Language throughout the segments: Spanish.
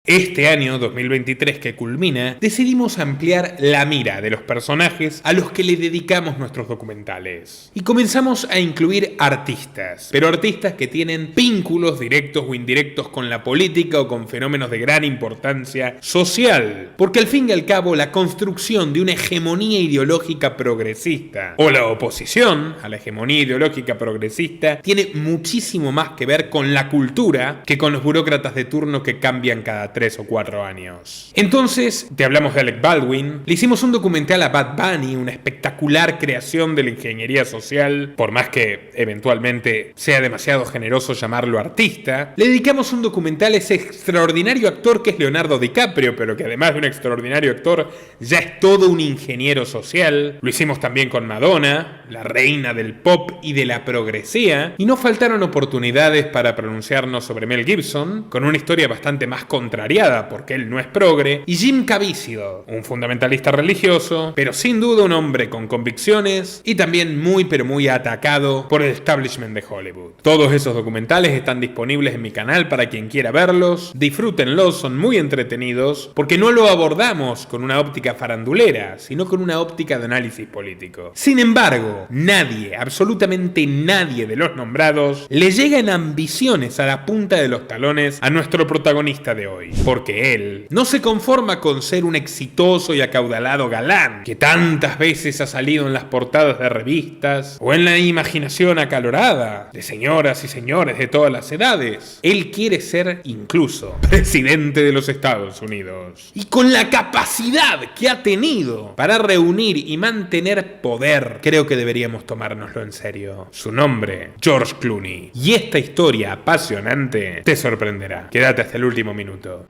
Este año 2023 que culmina, decidimos ampliar la mira de los personajes a los que le dedicamos nuestros documentales. Y comenzamos a incluir artistas, pero artistas que tienen vínculos directos o indirectos con la política o con fenómenos de gran importancia social. Porque al fin y al cabo la construcción de una hegemonía ideológica progresista o la oposición a la hegemonía ideológica progresista tiene muchísimo más que ver con la cultura que con los burócratas de turno que cambian cada 3 o 4 años. Entonces, te hablamos de Alec Baldwin, le hicimos un documental a Bad Bunny, una espectacular creación de la ingeniería social, por más que eventualmente sea demasiado generoso llamarlo artista. Le dedicamos un documental a ese extraordinario actor que es Leonardo DiCaprio, pero que además de un extraordinario actor, ya es todo un ingeniero social. Lo hicimos también con Madonna, la reina del pop y de la progresía, y no faltaron oportunidades para pronunciarnos sobre Mel Gibson, con una historia bastante más contrariada porque él no es progre, y Jim Caviezel, un fundamentalista religioso, pero sin duda un hombre con convicciones y también muy atacado por el establishment de Hollywood. Todos esos documentales están disponibles en mi canal para quien quiera verlos, disfrútenlos, son muy entretenidos, porque no lo abordamos con una óptica farandulera, sino con una óptica de análisis político. Sin embargo, nadie, absolutamente nadie de los nombrados, le llega en ambiciones a la punta de los talones a nuestro protagonista de hoy. Porque él no se conforma con ser un exitoso y acaudalado galán que tantas veces ha salido en las portadas de revistas o en la imaginación acalorada de señoras y señores de todas las edades. Él quiere ser incluso presidente de los Estados Unidos. Y con la capacidad que ha tenido para reunir y mantener poder, creo que deberíamos tomárnoslo en serio. Su nombre, George Clooney. Y esta historia apasionante te sorprenderá. Quédate hasta el último minuto.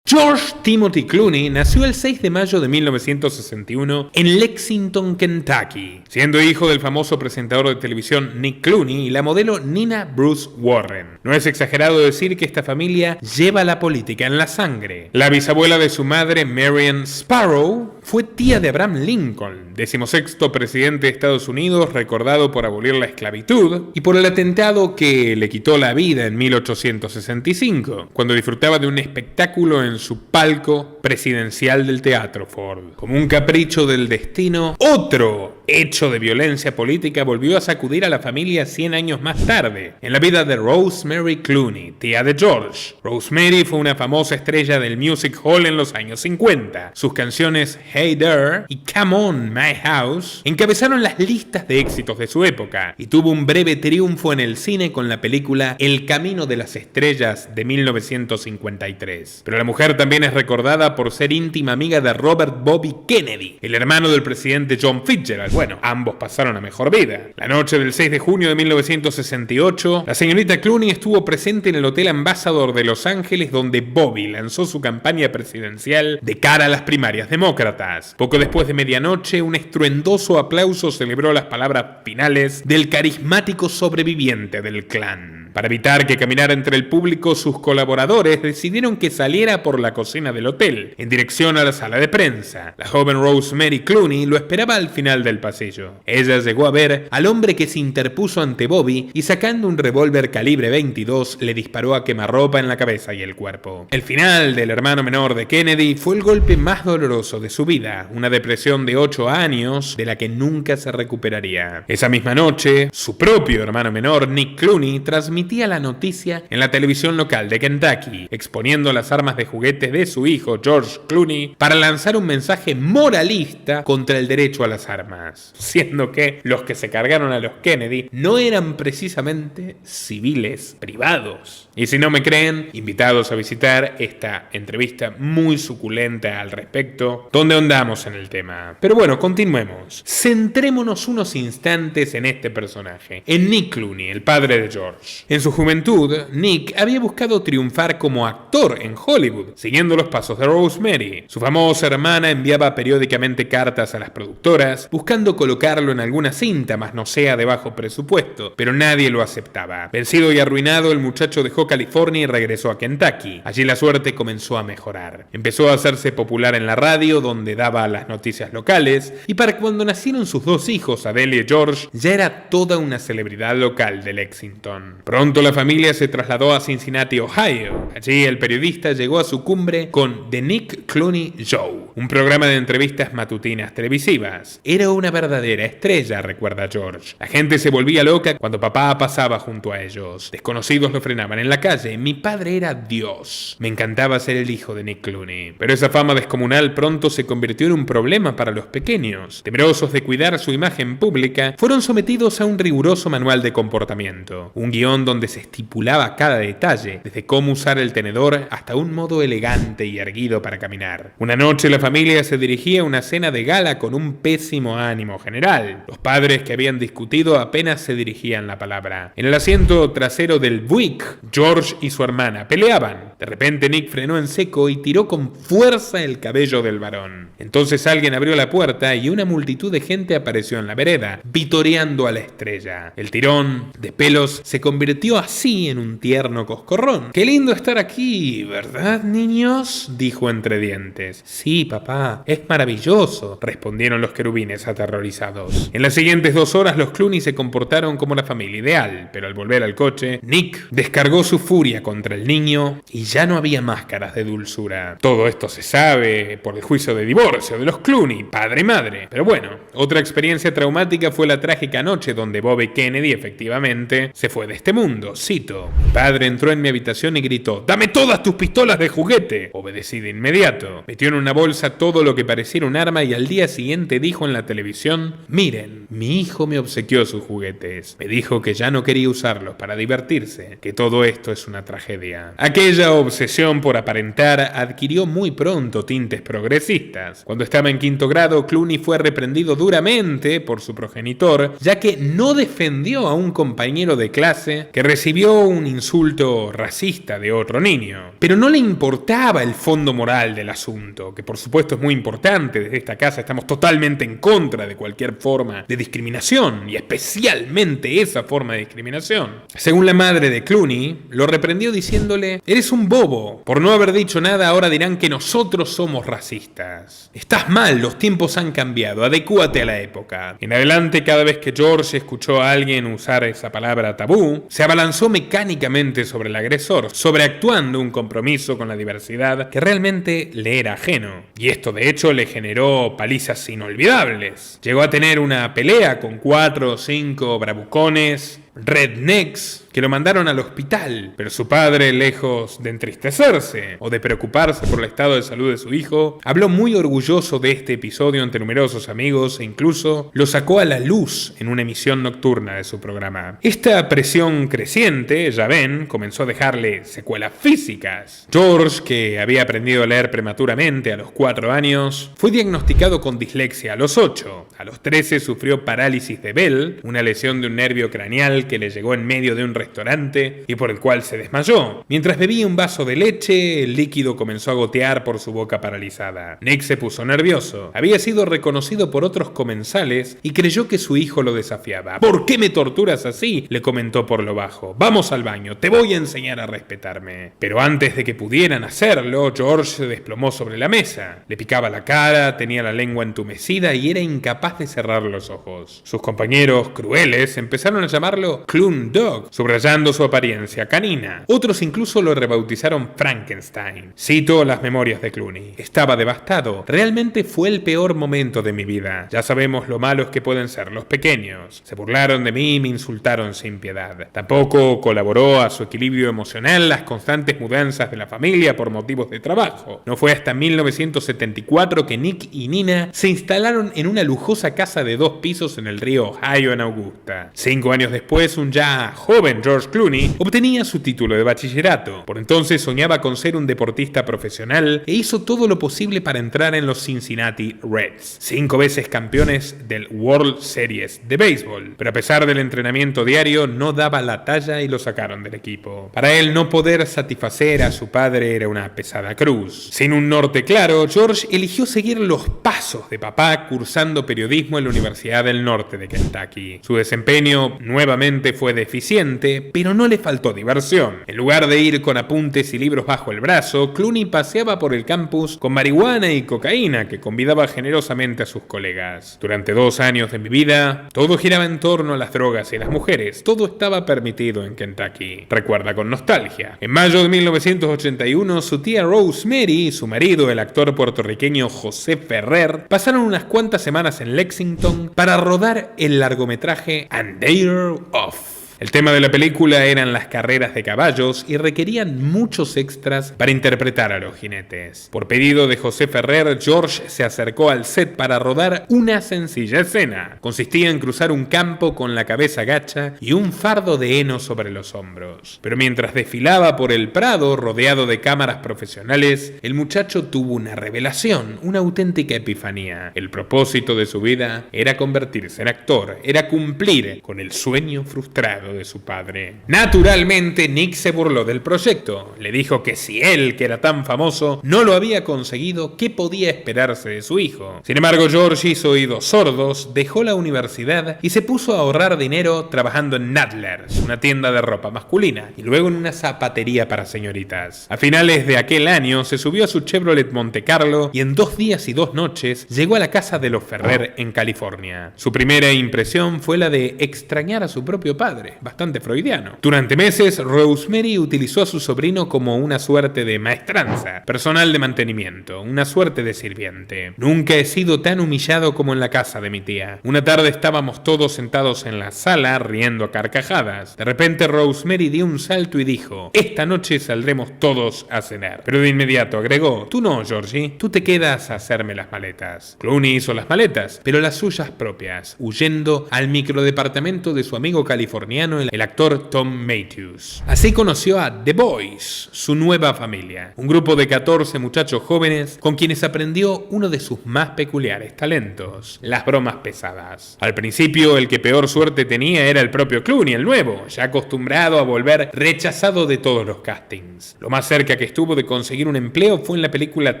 George Timothy Clooney nació el 6 de mayo de 1961 en Lexington, Kentucky, siendo hijo del famoso presentador de televisión Nick Clooney y la modelo Nina Bruce Warren. No es exagerado decir que esta familia lleva la política en la sangre. La bisabuela de su madre, Marion Sparrow, fue tía de Abraham Lincoln, 16º presidente de Estados Unidos, recordado por abolir la esclavitud y por el atentado que le quitó la vida en 1865, cuando disfrutaba de un espectáculo en su palco presidencial del Teatro Ford. Como un capricho del destino, otro hecho de violencia política volvió a sacudir a la familia 100 años más tarde, en la vida de Rosemary Clooney, tía de George. Rosemary fue una famosa estrella del music hall en los años 50. Sus canciones Hey There y Come On My House encabezaron las listas de éxitos de su época y tuvo un breve triunfo en el cine con la película El Camino de las Estrellas de 1953. Pero la mujer también es recordada por ser íntima amiga de Robert Bobby Kennedy, el hermano del presidente John Fitzgerald. Bueno, ambos pasaron a mejor vida. La noche del 6 de junio de 1968, la señorita Clooney estuvo presente en el Hotel Ambassador de Los Ángeles, donde Bobby lanzó su campaña presidencial de cara a las primarias demócratas. Poco después de medianoche, un estruendoso aplauso celebró las palabras finales del carismático sobreviviente del clan. Para evitar que caminara entre el público, sus colaboradores decidieron que saliera por la cocina del hotel, en dirección a la sala de prensa. La joven Rosemary Clooney lo esperaba al final del pasillo. Ella llegó a ver al hombre que se interpuso ante Bobby y, sacando un revólver calibre 22, le disparó a quemarropa en la cabeza y el cuerpo. El final del hermano menor de Kennedy fue el golpe más doloroso de su vida, una depresión de 8 años de la que nunca se recuperaría. Esa misma noche, su propio hermano menor, Nick Clooney, transmitió la noticia en la televisión local de Kentucky, exponiendo las armas de juguete de su hijo George Clooney para lanzar un mensaje moralista contra el derecho a las armas, siendo que los que se cargaron a los Kennedy no eran precisamente civiles privados. Y si no me creen, invitados a visitar esta entrevista muy suculenta al respecto, donde ahondamos en el tema. Pero bueno, continuemos. Centrémonos unos instantes en este personaje, en Nick Clooney, el padre de George. En su juventud, Nick había buscado triunfar como actor en Hollywood, siguiendo los pasos de Rosemary. Su famosa hermana enviaba periódicamente cartas a las productoras, buscando colocarlo en alguna cinta, más no sea de bajo presupuesto, pero nadie lo aceptaba. Vencido y arruinado, el muchacho dejó California y regresó a Kentucky. Allí la suerte comenzó a mejorar. Empezó a hacerse popular en la radio, donde daba las noticias locales, y para cuando nacieron sus dos hijos, Adele y George, ya era toda una celebridad local de Lexington. Pronto la familia se trasladó a Cincinnati, Ohio. Allí el periodista llegó a su cumbre con The Nick Clooney Show, un programa de entrevistas matutinas televisivas. Era una verdadera estrella, recuerda George. La gente se volvía loca cuando papá pasaba junto a ellos. Desconocidos lo frenaban en la calle. Mi padre era Dios. Me encantaba ser el hijo de Nick Clooney. Pero esa fama descomunal pronto se convirtió en un problema para los pequeños. Temerosos de cuidar su imagen pública, fueron sometidos a un riguroso manual de comportamiento. Un guión donde se estipulaba cada detalle, desde cómo usar el tenedor hasta un modo elegante y erguido para caminar. Una noche la familia se dirigía a una cena de gala con un pésimo ánimo general. Los padres que habían discutido apenas se dirigían la palabra. En el asiento trasero del Buick, George y su hermana peleaban. De repente Nick frenó en seco y tiró con fuerza el cabello del varón. Entonces alguien abrió la puerta y una multitud de gente apareció en la vereda, vitoreando a la estrella. El tirón de pelos se convirtió así en un tierno coscorrón. «Qué lindo estar aquí, ¿verdad, niños?», dijo entre dientes. «Sí, papá, es maravilloso», respondieron los querubines aterrorizados. En las siguientes 2 horas los Clooney se comportaron como la familia ideal, pero al volver al coche, Nick descargó su furia contra el niño y ya no había máscaras de dulzura. Todo esto se sabe por el juicio de divorcio de los Clooney, padre y madre. Pero bueno, otra experiencia traumática fue la trágica noche donde Bobby Kennedy efectivamente se fue de este mundo. Cito: «Mi padre entró en mi habitación y gritó: ¡Dame todas tus pistolas de juguete!». Obedecí de inmediato. Metió en una bolsa todo lo que pareciera un arma y al día siguiente dijo en la televisión: «Miren, mi hijo me obsequió sus juguetes. Me dijo que ya no quería usarlos para divertirse, que todo esto es una tragedia». Aquella obsesión por aparentar adquirió muy pronto tintes progresistas. Cuando estaba en 5º grado, Clooney fue reprendido duramente por su progenitor, ya que no defendió a un compañero de clase que recibió un insulto racista de otro niño. Pero no le importaba el fondo moral del asunto, que por supuesto es muy importante. Desde esta casa estamos totalmente en contra de cualquier forma de discriminación, y especialmente esa forma de discriminación. Según la madre de Clooney, lo reprendió diciéndole: «Eres un bobo. Por no haber dicho nada ahora dirán que nosotros somos racistas. Estás mal, los tiempos han cambiado, adecúate a la época». En adelante, cada vez que George escuchó a alguien usar esa palabra tabú, se abalanzó mecánicamente sobre el agresor, sobreactuando un compromiso con la diversidad que realmente le era ajeno. Y esto de hecho le generó palizas inolvidables. Llegó a tener una pelea con 4 o 5 bravucones rednecks que lo mandaron al hospital, pero su padre, lejos de entristecerse o de preocuparse por el estado de salud de su hijo, habló muy orgulloso de este episodio ante numerosos amigos e incluso lo sacó a la luz en una emisión nocturna de su programa. Esta presión creciente, ya ven, comenzó a dejarle secuelas físicas. George, que había aprendido a leer prematuramente a los 4 años, fue diagnosticado con dislexia a los 8. A los 13 sufrió parálisis de Bell, una lesión de un nervio craneal que le llegó en medio de un restaurante y por el cual se desmayó. Mientras bebía un vaso de leche, el líquido comenzó a gotear por su boca paralizada. Nick se puso nervioso. Había sido reconocido por otros comensales y creyó que su hijo lo desafiaba. «¿Por qué me torturas así?», le comentó por lo bajo. «Vamos al baño, te voy a enseñar a respetarme». Pero antes de que pudieran hacerlo, George se desplomó sobre la mesa. Le picaba la cara, tenía la lengua entumecida y era incapaz de cerrar los ojos. Sus compañeros, crueles, empezaron a llamarlo Clune Dog, subrayando su apariencia canina. Otros incluso lo rebautizaron Frankenstein. Cito las memorias de Clooney: «Estaba devastado. Realmente fue el peor momento de mi vida. Ya sabemos lo malos que pueden ser los pequeños. Se burlaron de mí y me insultaron sin piedad. Tampoco colaboró a su equilibrio emocional las constantes mudanzas de la familia por motivos de trabajo. No fue hasta 1974 que Nick y Nina se instalaron en una lujosa casa de 2 pisos en el río Ohio en Augusta. 5 años después, después un ya joven George Clooney obtenía su título de bachillerato. Por entonces soñaba con ser un deportista profesional e hizo todo lo posible para entrar en los Cincinnati Reds, 5 veces campeones del World Series de béisbol. Pero a pesar del entrenamiento diario, no daba la talla y lo sacaron del equipo. Para él, no poder satisfacer a su padre era una pesada cruz. Sin un norte claro, George eligió seguir los pasos de papá cursando periodismo en la Universidad del Norte de Kentucky. Su desempeño nuevamente fue deficiente, pero no le faltó diversión. En lugar de ir con apuntes y libros bajo el brazo, Clooney paseaba por el campus con marihuana y cocaína que convidaba generosamente a sus colegas. Durante 2 años de mi vida, todo giraba en torno a las drogas y las mujeres. Todo estaba permitido en Kentucky, recuerda con nostalgia. En mayo de 1981, su tía Rosemary y su marido, el actor puertorriqueño José Ferrer, pasaron unas cuantas semanas en Lexington para rodar el largometraje And They're Off. El tema de la película eran las carreras de caballos y requerían muchos extras para interpretar a los jinetes. Por pedido de José Ferrer, George se acercó al set para rodar una sencilla escena. Consistía en cruzar un campo con la cabeza gacha y un fardo de heno sobre los hombros. Pero mientras desfilaba por el prado, rodeado de cámaras profesionales, el muchacho tuvo una revelación, una auténtica epifanía. El propósito de su vida era convertirse en actor, era cumplir con el sueño frustrado de su padre. Naturalmente, Nick se burló del proyecto. Le dijo que si él, que era tan famoso, no lo había conseguido, ¿qué podía esperarse de su hijo? Sin embargo, George hizo oídos sordos, dejó la universidad y se puso a ahorrar dinero trabajando en Nadler's, una tienda de ropa masculina, y luego en una zapatería para señoritas. A finales de aquel año, se subió a su Chevrolet Monte Carlo y en 2 días y 2 noches llegó a la casa de los Ferrer en California. Su primera impresión fue la de extrañar a su propio padre, bastante freudiano. Durante meses, Rosemary utilizó a su sobrino como una suerte de maestranza, personal de mantenimiento, una suerte de sirviente. Nunca he sido tan humillado como en la casa de mi tía. Una tarde estábamos todos sentados en la sala, riendo a carcajadas. De repente, Rosemary dio un salto y dijo: "Esta noche saldremos todos a cenar". Pero de inmediato agregó: "Tú no, Georgie, tú te quedas a hacerme las maletas". Clooney hizo las maletas, pero las suyas propias, huyendo al microdepartamento de su amigo californiano, el actor Tom Matthews. Así conoció a The Boys, su nueva familia, un grupo de 14 muchachos jóvenes con quienes aprendió uno de sus más peculiares talentos: las bromas pesadas. Al principio, el que peor suerte tenía era el propio Clooney, el nuevo, ya acostumbrado a volver rechazado de todos los castings. Lo más cerca que estuvo de conseguir un empleo fue en la película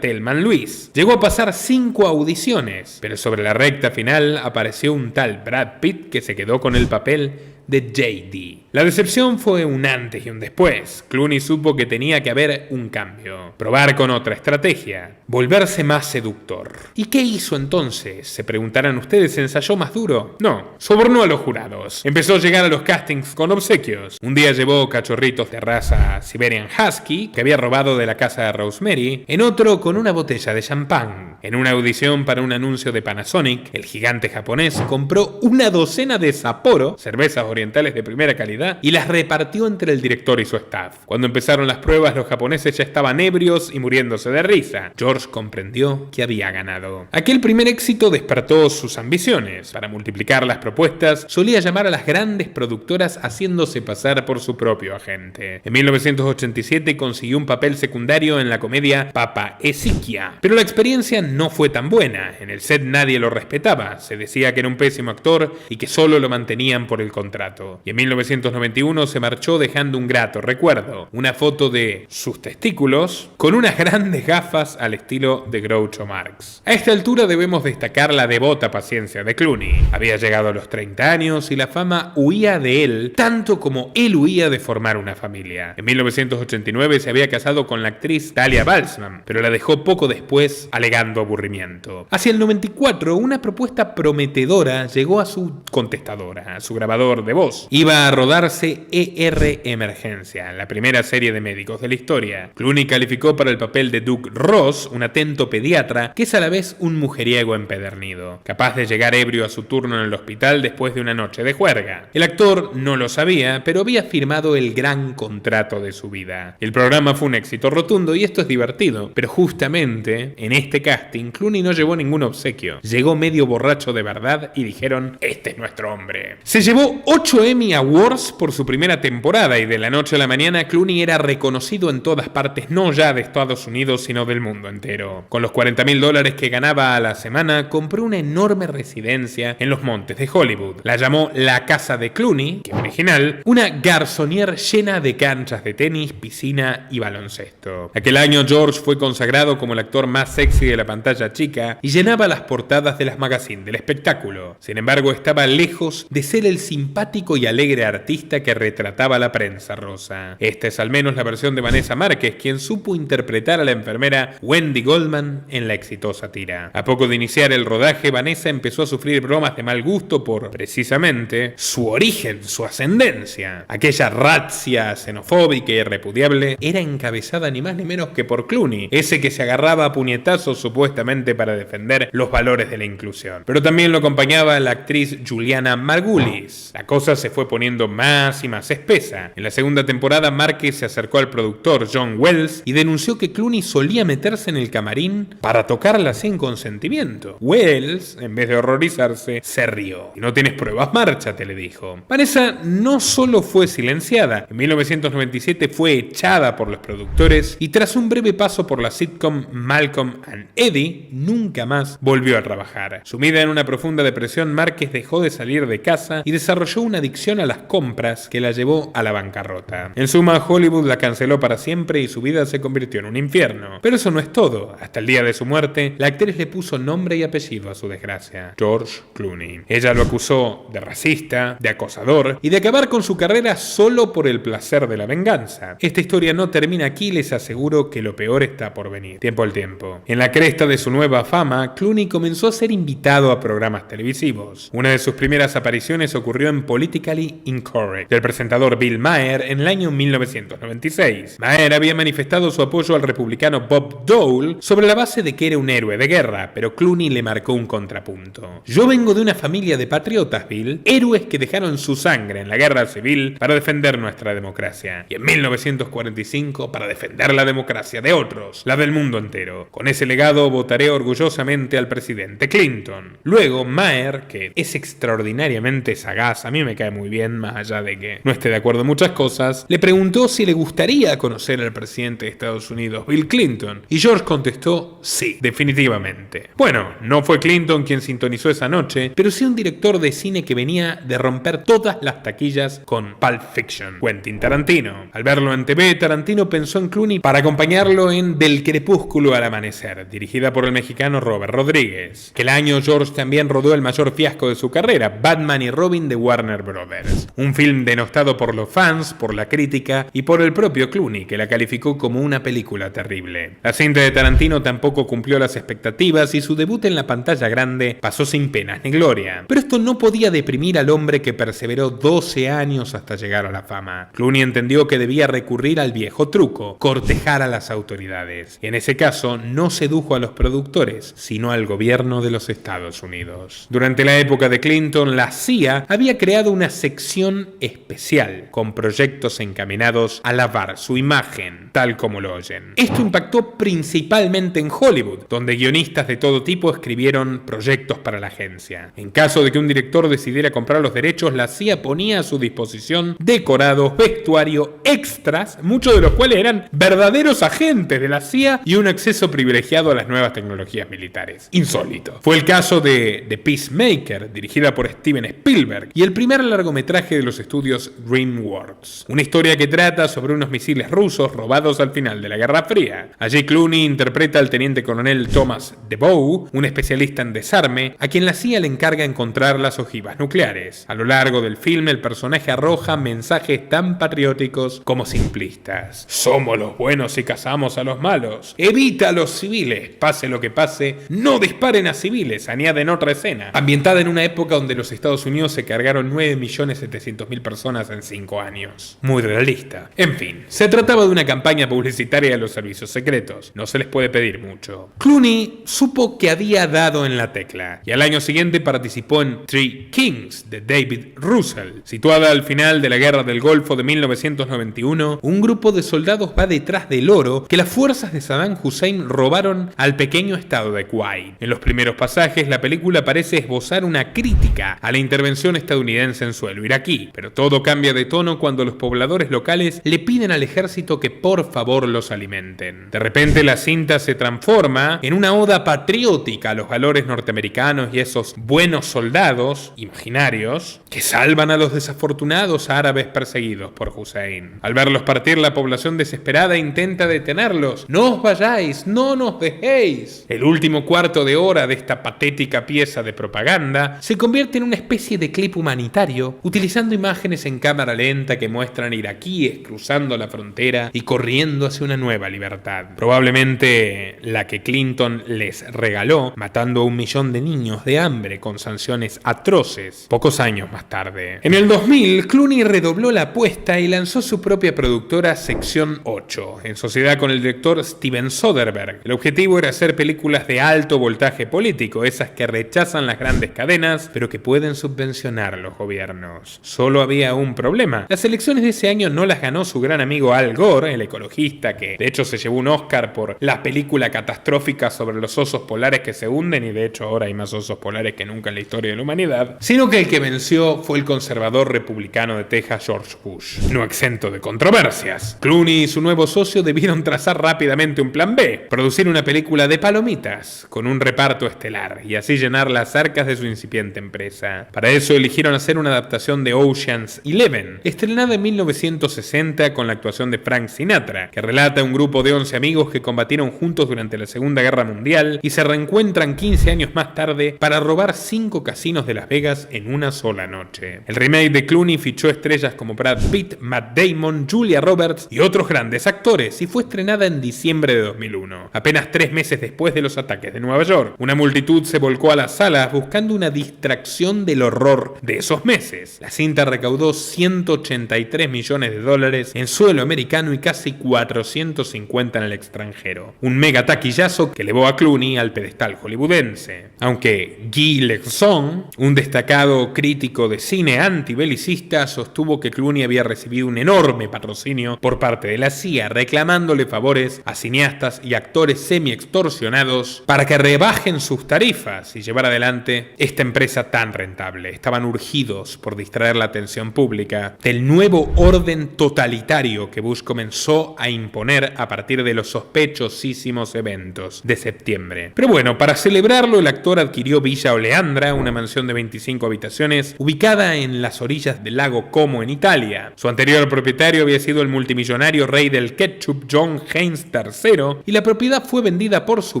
Thelma and Louise. Llegó a pasar 5 audiciones, pero sobre la recta final apareció un tal Brad Pitt que se quedó con el papel de JD. La decepción fue un antes y un después. Clooney supo que tenía que haber un cambio, probar con otra estrategia, volverse más seductor. ¿Y qué hizo entonces? Se preguntarán ustedes. ¿Ensayó más duro? No, sobornó a los jurados. Empezó a llegar a los castings con obsequios. Un día llevó cachorritos de raza Siberian Husky que había robado de la casa de Rosemary, en otro con una botella de champán. En una audición para un anuncio de Panasonic, el gigante japonés compró una docena de Sapporo, cervezas orientales de primera calidad, y las repartió entre el director y su staff. Cuando empezaron las pruebas, los japoneses ya estaban ebrios y muriéndose de risa. George comprendió que había ganado. Aquel primer éxito despertó sus ambiciones. Para multiplicar las propuestas, solía llamar a las grandes productoras haciéndose pasar por su propio agente. En 1987 consiguió un papel secundario en la comedia Papa Esiquia, pero la experiencia no fue tan buena. En el set nadie lo respetaba, se decía que era un pésimo actor y que solo lo mantenían por el contrato. Y en 1991 se marchó dejando un grato recuerdo, una foto de sus testículos con unas grandes gafas al estilo de Groucho Marx. A esta altura debemos destacar la devota paciencia de Clooney. Había llegado a los 30 años y la fama huía de él tanto como él huía de formar una familia. En 1989 se había casado con la actriz Talia Balsam, pero la dejó poco después alegando aburrimiento. Hacia el 94, una propuesta prometedora llegó a su contestadora, a su grabador de voz. Iba a rodarse ER Emergencia, la primera serie de médicos de la historia. Clooney calificó para el papel de Doug Ross, un atento pediatra que es a la vez un mujeriego empedernido, capaz de llegar ebrio a su turno en el hospital después de una noche de juerga. El actor no lo sabía, pero había firmado el gran contrato de su vida. El programa fue un éxito rotundo y esto es divertido, pero justamente en este casting Clooney no llevó ningún obsequio. Llegó medio borracho de verdad y dijeron: "Este es nuestro hombre". Se llevó 8 Emmy Awards por su primera temporada y de la noche a la mañana Clooney era reconocido en todas partes, no ya de Estados Unidos sino del mundo entero. Con los $40.000 que ganaba a la semana, compró una enorme residencia en los montes de Hollywood. La llamó La Casa de Clooney, que es original, una garçonnière llena de canchas de tenis, piscina y baloncesto. Aquel año George fue consagrado como el actor más sexy de la pantalla chica y llenaba las portadas de las magazines del espectáculo. Sin embargo, estaba lejos de ser el simpático y alegre artista que retrataba la prensa rosa. Esta es al menos la versión de Vanessa Márquez, quien supo interpretar a la enfermera Wendy Goldman en la exitosa tira. A poco de iniciar el rodaje, Vanessa empezó a sufrir bromas de mal gusto por, precisamente, su origen, su ascendencia. Aquella razzia xenofóbica y repudiable era encabezada ni más ni menos que por Clooney, ese que se agarraba a puñetazos supuestamente para defender los valores de la inclusión. Pero también lo acompañaba la actriz Juliana Margulies. La cosa se fue poniendo más y más espesa. En la segunda temporada, Márquez se acercó al productor John Wells y denunció que Clooney solía meterse en el camarín para tocarla sin consentimiento. Wells, en vez de horrorizarse, se rió. "Si no tienes pruebas, márchate", le dijo. Vanessa no solo fue silenciada, en 1997 fue echada por los productores y tras un breve paso por la sitcom Malcolm and Eddie, nunca más volvió a trabajar. Sumida en una profunda depresión, Márquez dejó de salir de casa y desarrolló una adicción a las compras que la llevó a la bancarrota. En suma, Hollywood la canceló para siempre y su vida se convirtió en un infierno. Pero eso no es todo. Hasta el día de su muerte, la actriz le puso nombre y apellido a su desgracia: George Clooney. Ella lo acusó de racista, de acosador y de acabar con su carrera solo por el placer de la venganza. Esta historia no termina aquí, les aseguro que lo peor está por venir. Tiempo al tiempo. En la cresta de su nueva fama, Clooney comenzó a ser invitado a programas televisivos. Una de sus primeras apariciones ocurrió en Politically Incorrect, del presentador Bill Maher, en el año 1996. Maher había manifestado su apoyo al republicano Bob Dole sobre la base de que era un héroe de guerra, pero Clooney le marcó un contrapunto. "Yo vengo de una familia de patriotas, Bill, héroes que dejaron su sangre en la guerra civil para defender nuestra democracia, y en 1945 para defender la democracia de otros, la del mundo entero. Con ese legado votaré orgullosamente al presidente Clinton". Luego, Maher, que es extraordinariamente sagaz, a mí me cae muy bien, más allá de que no esté de acuerdo en muchas cosas, le preguntó si le gustaría conocer al presidente de Estados Unidos, Bill Clinton, y George contestó sí, definitivamente. Bueno, no fue Clinton quien sintonizó esa noche, pero sí un director de cine que venía de romper todas las taquillas con Pulp Fiction, Quentin Tarantino. Al verlo en TV, Tarantino pensó en Clooney para acompañarlo en Del crepúsculo al amanecer, dirigida por el mexicano Robert Rodríguez. Aquel año George también rodó el mayor fiasco de su carrera, Batman y Robin de Warner Brothers. Un film denostado por los fans, por la crítica y por el propio Clooney, que la calificó como una película terrible. La cinta de Tarantino tampoco cumplió las expectativas y su debut en la pantalla grande pasó sin penas ni gloria. Pero esto no podía deprimir al hombre que perseveró 12 años hasta llegar a la fama. Clooney entendió que debía recurrir al viejo truco, cortejar a las autoridades. En ese caso, no sedujo a los productores, sino al gobierno de los Estados Unidos. Durante la época de Clinton, la CIA había creado una sección especial con proyectos encaminados a lavar su imagen, tal como lo oyen. Esto impactó principalmente en Hollywood, donde guionistas de todo tipo escribieron proyectos para la agencia. En caso de que un director decidiera comprar los derechos, la CIA ponía a su disposición decorados, vestuario, extras, muchos de los cuales eran verdaderos agentes de la CIA y un acceso privilegiado a las nuevas tecnologías militares. Insólito. Fue el caso de The Peacemaker, dirigida por Steven Spielberg, y el primer largometraje de los estudios DreamWorks. Una historia que trata sobre unos misiles rusos robados al final de la Guerra Fría. Allí Clooney interpreta al teniente coronel Thomas DeVoe, un especialista en desarme, a quien la CIA le encarga encontrar las ojivas nucleares. A lo largo del filme, el personaje arroja mensajes tan patrióticos como simplistas. Somos los buenos y cazamos a los malos. Evita a los civiles. Pase lo que pase, no disparen a civiles, añaden otra escena. Ambientada en una época donde los Estados Unidos se cargaron 9.700.000 personas en 5 años. Muy realista. En fin, se trataba de una campaña publicitaria de los servicios secretos. No se les puede pedir mucho. Clooney supo que había dado en la tecla y al año siguiente participó en Three Kings de David Russell. Situada al final de la Guerra del Golfo de 1991, un grupo de soldados va detrás del oro que las fuerzas de Saddam Hussein robaron al pequeño estado de Kuwait. En los primeros pasajes, la película parece esbozar una crítica a la intervención estadounidense estadounidense en suelo iraquí, pero todo cambia de tono cuando los pobladores locales le piden al ejército que por favor los alimenten. De repente la cinta se transforma en una oda patriótica a los valores norteamericanos y esos buenos soldados imaginarios que salvan a los desafortunados árabes perseguidos por Hussein. Al verlos partir, la población desesperada intenta detenerlos. ¡No os vayáis! ¡No nos dejéis! El último cuarto de hora de esta patética pieza de propaganda se convierte en una especie de clip humanitario, utilizando imágenes en cámara lenta que muestran iraquíes cruzando la frontera y corriendo hacia una nueva libertad. Probablemente la que Clinton les regaló, matando a 1 millón de niños de hambre con sanciones atroces pocos años más tarde. En el 2000, Clooney redobló la apuesta y lanzó su propia productora Sección 8, en sociedad con el director Steven Soderbergh. El objetivo era hacer películas de alto voltaje político, esas que rechazan las grandes cadenas, pero que pueden subvencionar los gobiernos. Solo había un problema. Las elecciones de ese año no las ganó su gran amigo Al Gore, el ecologista que de hecho se llevó un Oscar por la película catastrófica sobre los osos polares que se hunden, y de hecho ahora hay más osos polares que nunca en la historia de la humanidad, sino que el que venció fue el conservador republicano de Texas, George Bush, no exento de controversias. Clooney y su nuevo socio debieron trazar rápidamente un plan B, producir una película de palomitas con un reparto estelar y así llenar las arcas de su incipiente empresa. Para eso eligieron hacer una adaptación de Ocean's 11, estrenada en 1960 con la actuación de Frank Sinatra, que relata un grupo de 11 amigos que combatieron juntos durante la Segunda Guerra Mundial y se reencuentran 15 años más tarde para robar 5 casinos de Las Vegas en una sola noche. El remake de Clooney fichó estrellas como Brad Pitt, Matt Damon, Julia Roberts y otros grandes actores y fue estrenada en diciembre de 2001, apenas 3 meses después de los ataques de Nueva York. Una multitud se volcó a las salas buscando una distracción del horror de esos meses. La cinta recaudó $183 millones en suelo americano y casi 450 en el extranjero. Un mega taquillazo que elevó a Clooney al pedestal hollywoodense. Aunque Guy Lexon, un destacado crítico de cine antibelicista, sostuvo que Clooney había recibido un enorme patrocinio por parte de la CIA, reclamándole favores a cineastas y actores semi-extorsionados para que rebajen sus tarifas y llevar adelante esta empresa tan rentable. Estaban urgidos por distraer la atención pública del nuevo orden totalitario que Bush comenzó a imponer a partir de los sospechosísimos eventos de septiembre. Pero bueno, para celebrarlo, el actor adquirió Villa Oleandra, una mansión de 25 habitaciones ubicada en las orillas del lago Como en Italia. Su anterior propietario había sido el multimillonario rey del ketchup John Heinz III y la propiedad fue vendida por su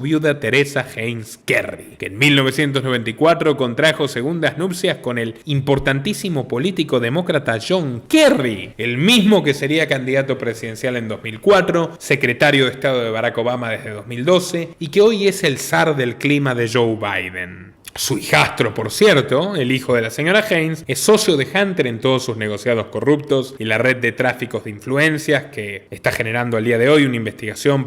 viuda Teresa Heinz Kerry, que en 1994 contrajo segundas nupcias con el importantísimo político demócrata John Kerry, el mismo que sería candidato presidencial en 2004, secretario de Estado de Barack Obama desde 2012 y que hoy es el zar del clima de Joe Biden. Su hijastro, por cierto, el hijo de la señora Heinz, es socio de Hunter en todos sus negociados corruptos y la red de tráficos de influencias que está generando al día de hoy una investigación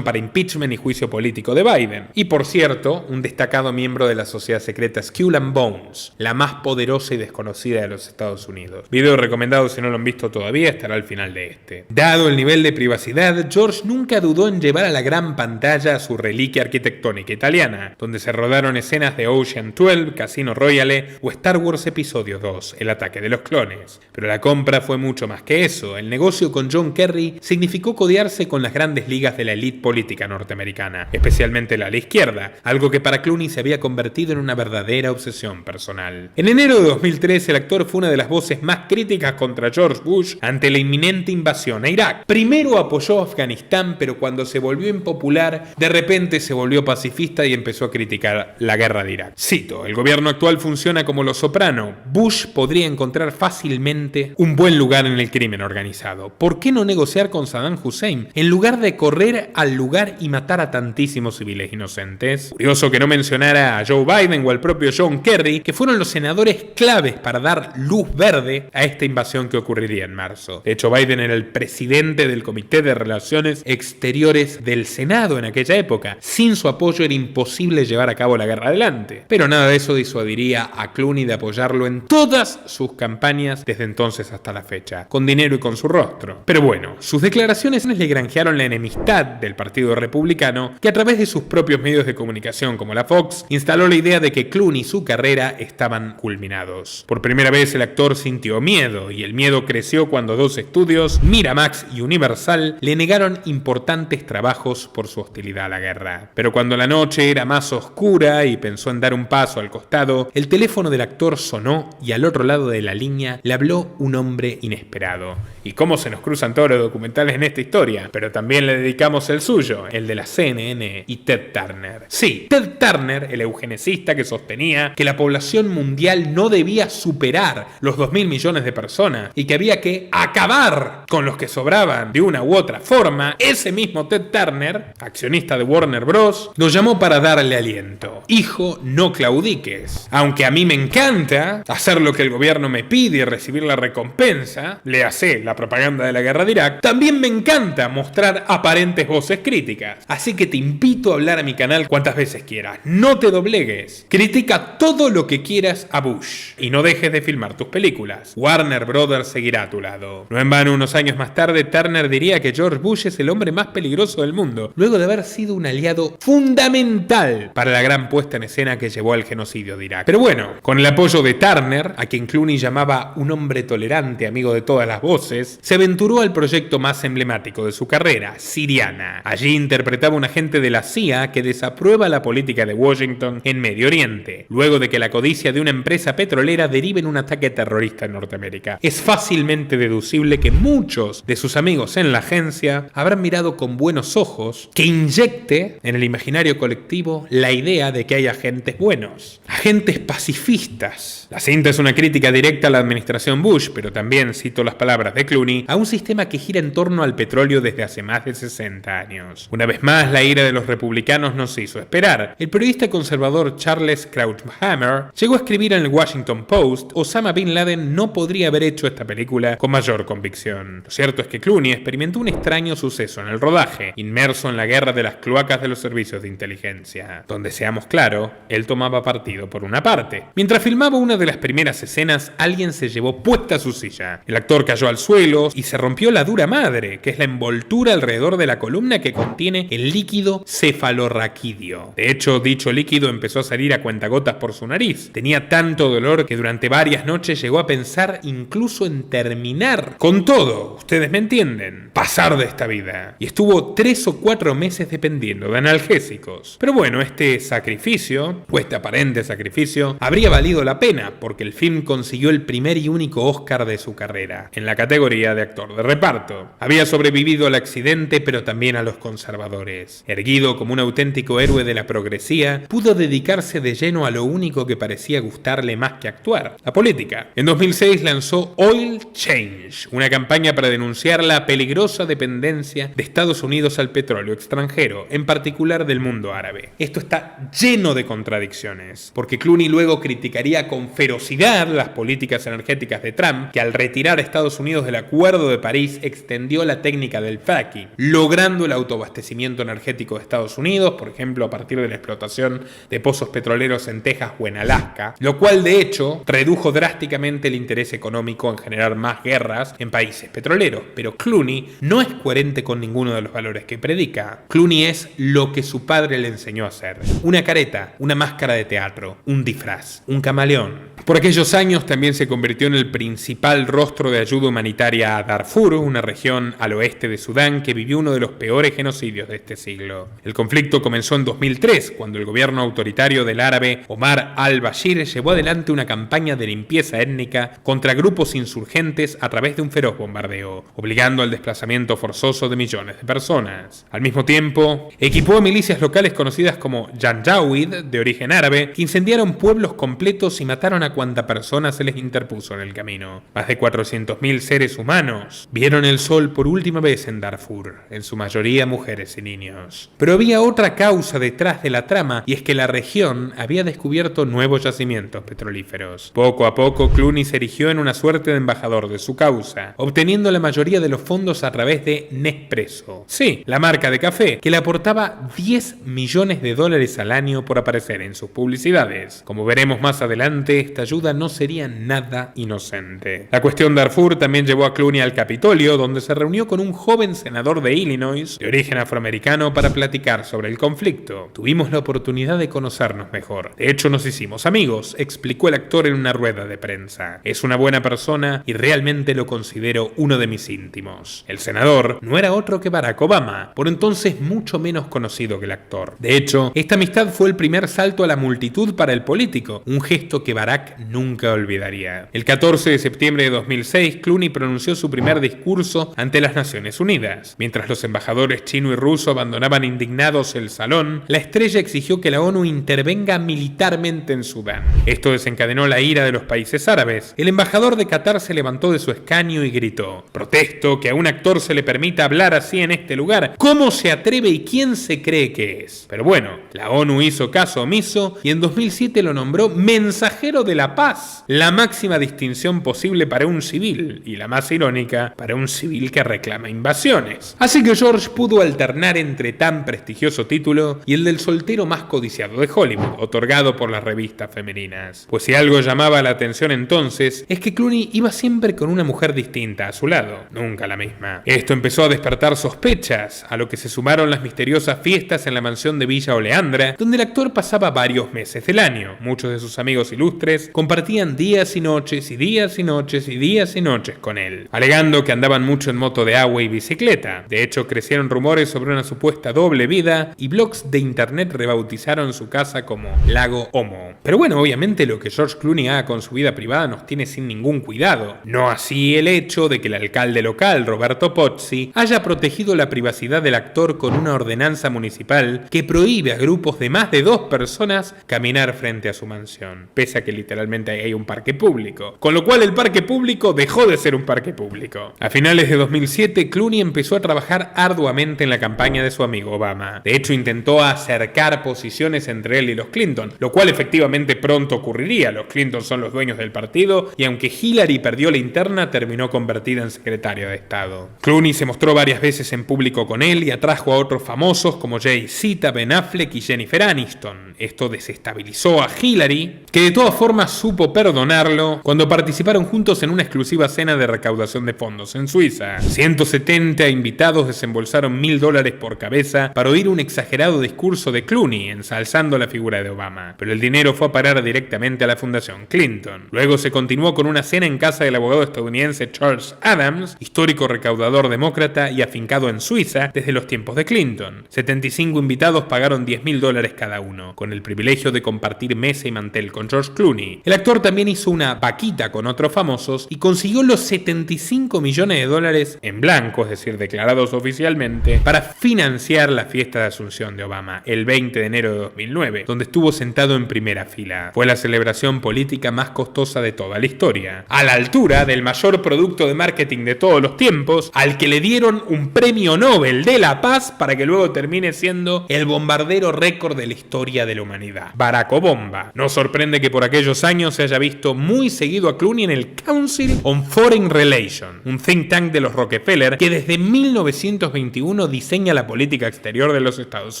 para impeachment y juicio político de Biden. Y por cierto, un destacado miembro de la sociedad secreta Skull and Bones, la más poderosa y desconocida de los Estados Unidos. Video recomendado si no lo han visto todavía, estará al final de este. Dado el nivel de privacidad, George nunca dudó en llevar a la gran pantalla su reliquia arquitectónica italiana, donde se rodaron escenas de Ocean 12, Casino Royale o Star Wars Episodio 2, El ataque de los clones. Pero la compra fue mucho más que eso. El negocio con John Kerry significó codearse con las grandes ligas de la élite política norteamericana, especialmente la ala izquierda, algo que para Clooney se había convertido en una verdadera obsesión personal. En enero de 2003, el actor fue una de las voces más críticas contra George Bush ante la inminente invasión a Irak. Primero apoyó a Afganistán, pero cuando se volvió impopular, de repente se volvió pacifista y empezó a criticar la guerra de Irak. Cito: el gobierno actual funciona como Los Soprano. Bush podría encontrar fácilmente un buen lugar en el crimen organizado. ¿Por qué no negociar con Saddam Hussein en lugar de correr al lugar y matar a tantísimos civiles inocentes? Curioso que no mencionara a Joe Biden o al propio John Kerry, que fueron los senadores claves para dar luz verde a esta invasión que ocurriría en marzo. De hecho, Biden era el presidente del Comité de Relaciones Exteriores del Senado en aquella época. Sin su apoyo era imposible llevar a cabo la guerra adelante. Pero nada de eso disuadiría a Clooney de apoyarlo en todas sus campañas desde entonces hasta la fecha, con dinero y con su rostro. Pero bueno, sus declaraciones le granjearon la enemistad del Partido Republicano, que a través de sus propios medios de comunicación como la Fox, instaló la idea de que Clooney y su carrera estaban culminadas. nominados. Por primera vez el actor sintió miedo, y el miedo creció cuando dos estudios, Miramax y Universal, le negaron importantes trabajos por su hostilidad a la guerra. Pero cuando la noche era más oscura y pensó en dar un paso al costado, el teléfono del actor sonó y al otro lado de la línea le habló un hombre inesperado. Y cómo se nos cruzan todos los documentales en esta historia, pero también le dedicamos el suyo, el de la CNN y Ted Turner. Sí, Ted Turner, el eugenicista que sostenía que la población mundial no debía superar los 2.000 millones de personas y que había que acabar con los que sobraban de una u otra forma, ese mismo Ted Turner, accionista de Warner Bros., lo llamó para darle aliento. Hijo, no claudiques. Aunque a mí me encanta hacer lo que el gobierno me pide y recibir la recompensa, le hace la propaganda de la guerra de Irak, también me encanta mostrar aparentes voces críticas. Así que te invito a hablar a mi canal cuantas veces quieras. No te doblegues. Critica todo lo que quieras a Bush y no dejes de filmar tus películas. Warner Brothers seguirá a tu lado. No en vano, unos años más tarde, Turner diría que George Bush es el hombre más peligroso del mundo, luego de haber sido un aliado fundamental para la gran puesta en escena que llevó al genocidio de Irak. Pero bueno, con el apoyo de Turner, a quien Clooney llamaba un hombre tolerante, amigo de todas las voces, se aventuró al proyecto más emblemático de su carrera, Syriana. Allí interpretaba un agente de la CIA que desaprueba la política de Washington en Medio Oriente, luego de que la codicia de una empresa petrolera derive en un ataque terrorista en Norteamérica. Es fácilmente deducible que muchos de sus amigos en la agencia habrán mirado con buenos ojos que inyecte en el imaginario colectivo la idea de que hay agentes buenos, agentes pacifistas. La cinta es una crítica directa a la administración Bush, pero también, cito las palabras de Clooney, a un sistema que gira en torno al petróleo desde hace más de 60 años. Una vez más, la ira de los republicanos no se hizo esperar. El periodista conservador Charles Krauthammer llegó a escribir en el Washington Post: Osama Bin Laden no podría haber hecho esta película con mayor convicción. Lo cierto es que Clooney experimentó un extraño suceso en el rodaje, inmerso en la guerra de las cloacas de los servicios de inteligencia, donde, seamos claros, él tomaba partido por una parte. Mientras filmaba una de las primeras escenas, alguien se llevó puesta su silla. El actor cayó al suelo y se rompió la dura madre, que es la envoltura alrededor de la columna que contiene el líquido cefalorraquídeo. De hecho, dicho líquido empezó a salir a cuentagotas por su nariz. Tenía tanto dolor que durante varias noches llegó a pensar incluso en terminar con todo, ustedes me entienden, pasar de esta vida. Y estuvo 3 o 4 meses dependiendo de analgésicos. Pero bueno, este sacrificio, o este aparente sacrificio, habría valido la pena, porque el film consiguió el primer y único Oscar de su carrera, en la categoría de actor de reparto. Había sobrevivido al accidente, pero también a los conservadores. Erguido como un auténtico héroe de la progresía, pudo dedicarse de lleno a lo único que parecía gustarle más que actuar: la política. En 2006 lanzó Oil Change, una campaña para denunciar la peligrosa dependencia de Estados Unidos al petróleo extranjero, en particular del mundo árabe. Esto está lleno de contradicciones, porque Clooney luego criticaría con ferocidad las políticas energéticas de Trump, que al retirar a Estados Unidos del Acuerdo de París extendió la técnica del fracking, logrando el autoabastecimiento energético de Estados Unidos, por ejemplo a partir de la explotación de pozos petroleros en Texas o en Alaska, lo cual de hecho redujo drásticamente el interés económico en generar más guerras en países petroleros. Pero Clooney no es coherente con ninguno de los valores que predica. Clooney es lo que su padre le enseñó a ser: una careta, una máscara de teatro, un disfraz, un camaleón. Por aquellos años también se convirtió en el principal rostro de ayuda humanitaria a Darfur, una región al oeste de Sudán que vivió uno de los peores genocidios de este siglo. El conflicto comenzó en 2003, cuando el gobierno autoritario del árabe Omar al-Bashir llevó adelante una campaña de limpieza étnica contra grupos insurgentes a través de un feroz bombardeo, obligando al desplazamiento forzoso de millones de personas. Al mismo tiempo, equipó a milicias locales conocidas como Janjaweed, de origen árabe, que incendiaron pueblos completos y mataron a cuanta persona se les interpuso en el camino. Más de 400.000 seres humanos vieron el sol por última vez en Darfur, en su mayoría mujeres y niños. Pero había otra causa detrás de la trama, y es que la región había descubierto nuevos yacimientos petrolíferos. Poco a poco, Clooney se erigió en una suerte de embajador de su causa, obteniendo la mayoría de los fondos a través de Nespresso. Sí, la marca de café, que le aportaba $10 millones al año por aparecer en sus publicidades. Como veremos más adelante, esta ayuda no sería nada inocente. La cuestión de Darfur también llevó a Clooney al Capitolio, donde se reunió con un joven senador de Illinois, de origen afroamericano, para platicar sobre el conflicto. Tuvimos la oportunidad de conocernos mejor. De hecho, nos hicimos amigos, explicó el actor en una rueda de prensa. Es una buena persona y realmente lo considero uno de mis íntimos. El senador no era otro que Barack Obama, por entonces mucho menos conocido que el actor. De hecho, esta amistad fue el primer salto a la multitud para el político, un gesto que Barack nunca olvidaría. El 14 de septiembre de 2006, Clooney pronunció su primer discurso ante las Naciones Unidas. Mientras los embajadores chino y ruso abandonaban indignados el salón, la estrella exigió que la ONU intervenga militarmente en Sudán. Esto desencadenó la ira de los países árabes. El embajador de Qatar se levantó de su escaño y gritó: "Protesto que a un actor se le permita hablar así en este lugar. ¿Cómo se atreve y quién se cree que es?". Pero bueno, la ONU hizo caso omiso y en 2007 lo nombró mensajero de la paz, la máxima distinción posible para un civil y la más irónica para un civil que reclama invasiones. Así que George pudo alternar entre tan prestigioso título y el del soltero más codiciado de Hollywood, otorgado por las revistas femeninas. Pues si algo llamaba la atención entonces, es que Clooney iba siempre con una mujer distinta a su lado, nunca la misma. Esto empezó a despertar sospechas, a lo que se sumaron las misteriosas fiestas en la mansión de Villa Oleandra, donde el actor pasaba varios meses del año. Muchos de sus amigos ilustres compartían días y noches y días y noches y días y noches con él, alegando que andaban mucho en moto de agua y bicicleta. De hecho, crecieron rumores sobre una supuesta doble vida y blogs de internet rebautizaron su casa como Lago Homo. Pero bueno, obviamente lo que George Clooney haga con su vida privada nos tiene sin ningún cuidado. No así el hecho de que el alcalde local, Roberto Pozzi, haya protegido la privacidad del actor con una ordenanza municipal que prohíbe a grupos de más de 2 personas caminar frente a su mansión, pese a que literalmente hay un parque público, con lo cual el parque público dejó de ser un parque público. A finales de 2007, Clooney empezó a trabajar arduamente en la campaña de su amigo Obama. De hecho, intentó acercar posiciones entre él y los Clinton, lo cual efectivamente pronto ocurriría. Los Clinton son los dueños del partido y aunque Hillary perdió la interna, terminó convertida en secretaria de Estado. Clooney se mostró varias veces en público con él y atrajo a otros famosos como Jay-Z, Ben Affleck y Jennifer Aniston. Esto desestabilizó a Hillary, que de todas formas supo perdonarlo cuando participaron juntos en una exclusiva cena de recaudación de fondos en Suiza. 170 invitados desembolsaron $1.000 por cabeza para oír un exagerado discurso de Clooney ensalzando la figura de Obama, pero el dinero fue a parar directamente a la Fundación Clinton. Luego se continuó con una cena en casa del abogado estadounidense Charles Adams, histórico recaudador demócrata y afincado en Suiza desde los tiempos de Clinton. 75 invitados pagaron $10.000 cada uno, con el privilegio de compartir mesa y mantel con George Clooney. El actor también hizo una vaquita con otros famosos y consiguió los $75 millones en blanco, es decir, declarados oficialmente, para financiar la fiesta de Asunción de Obama, el 20 de enero de 2009, donde estuvo sentado en primera fila. Fue la celebración política más costosa de toda la historia, a la altura del mayor producto de marketing de todos los tiempos, al que le dieron un premio Nobel de la Paz para que luego termine siendo el bombardero récord de la historia de la humanidad, Barack Obama. No sorprende que por aquellos años se haya visto muy seguido a Clooney en el Council on Foreign Relations, un think tank de los Rockefeller que desde 1921 diseña la política exterior de los Estados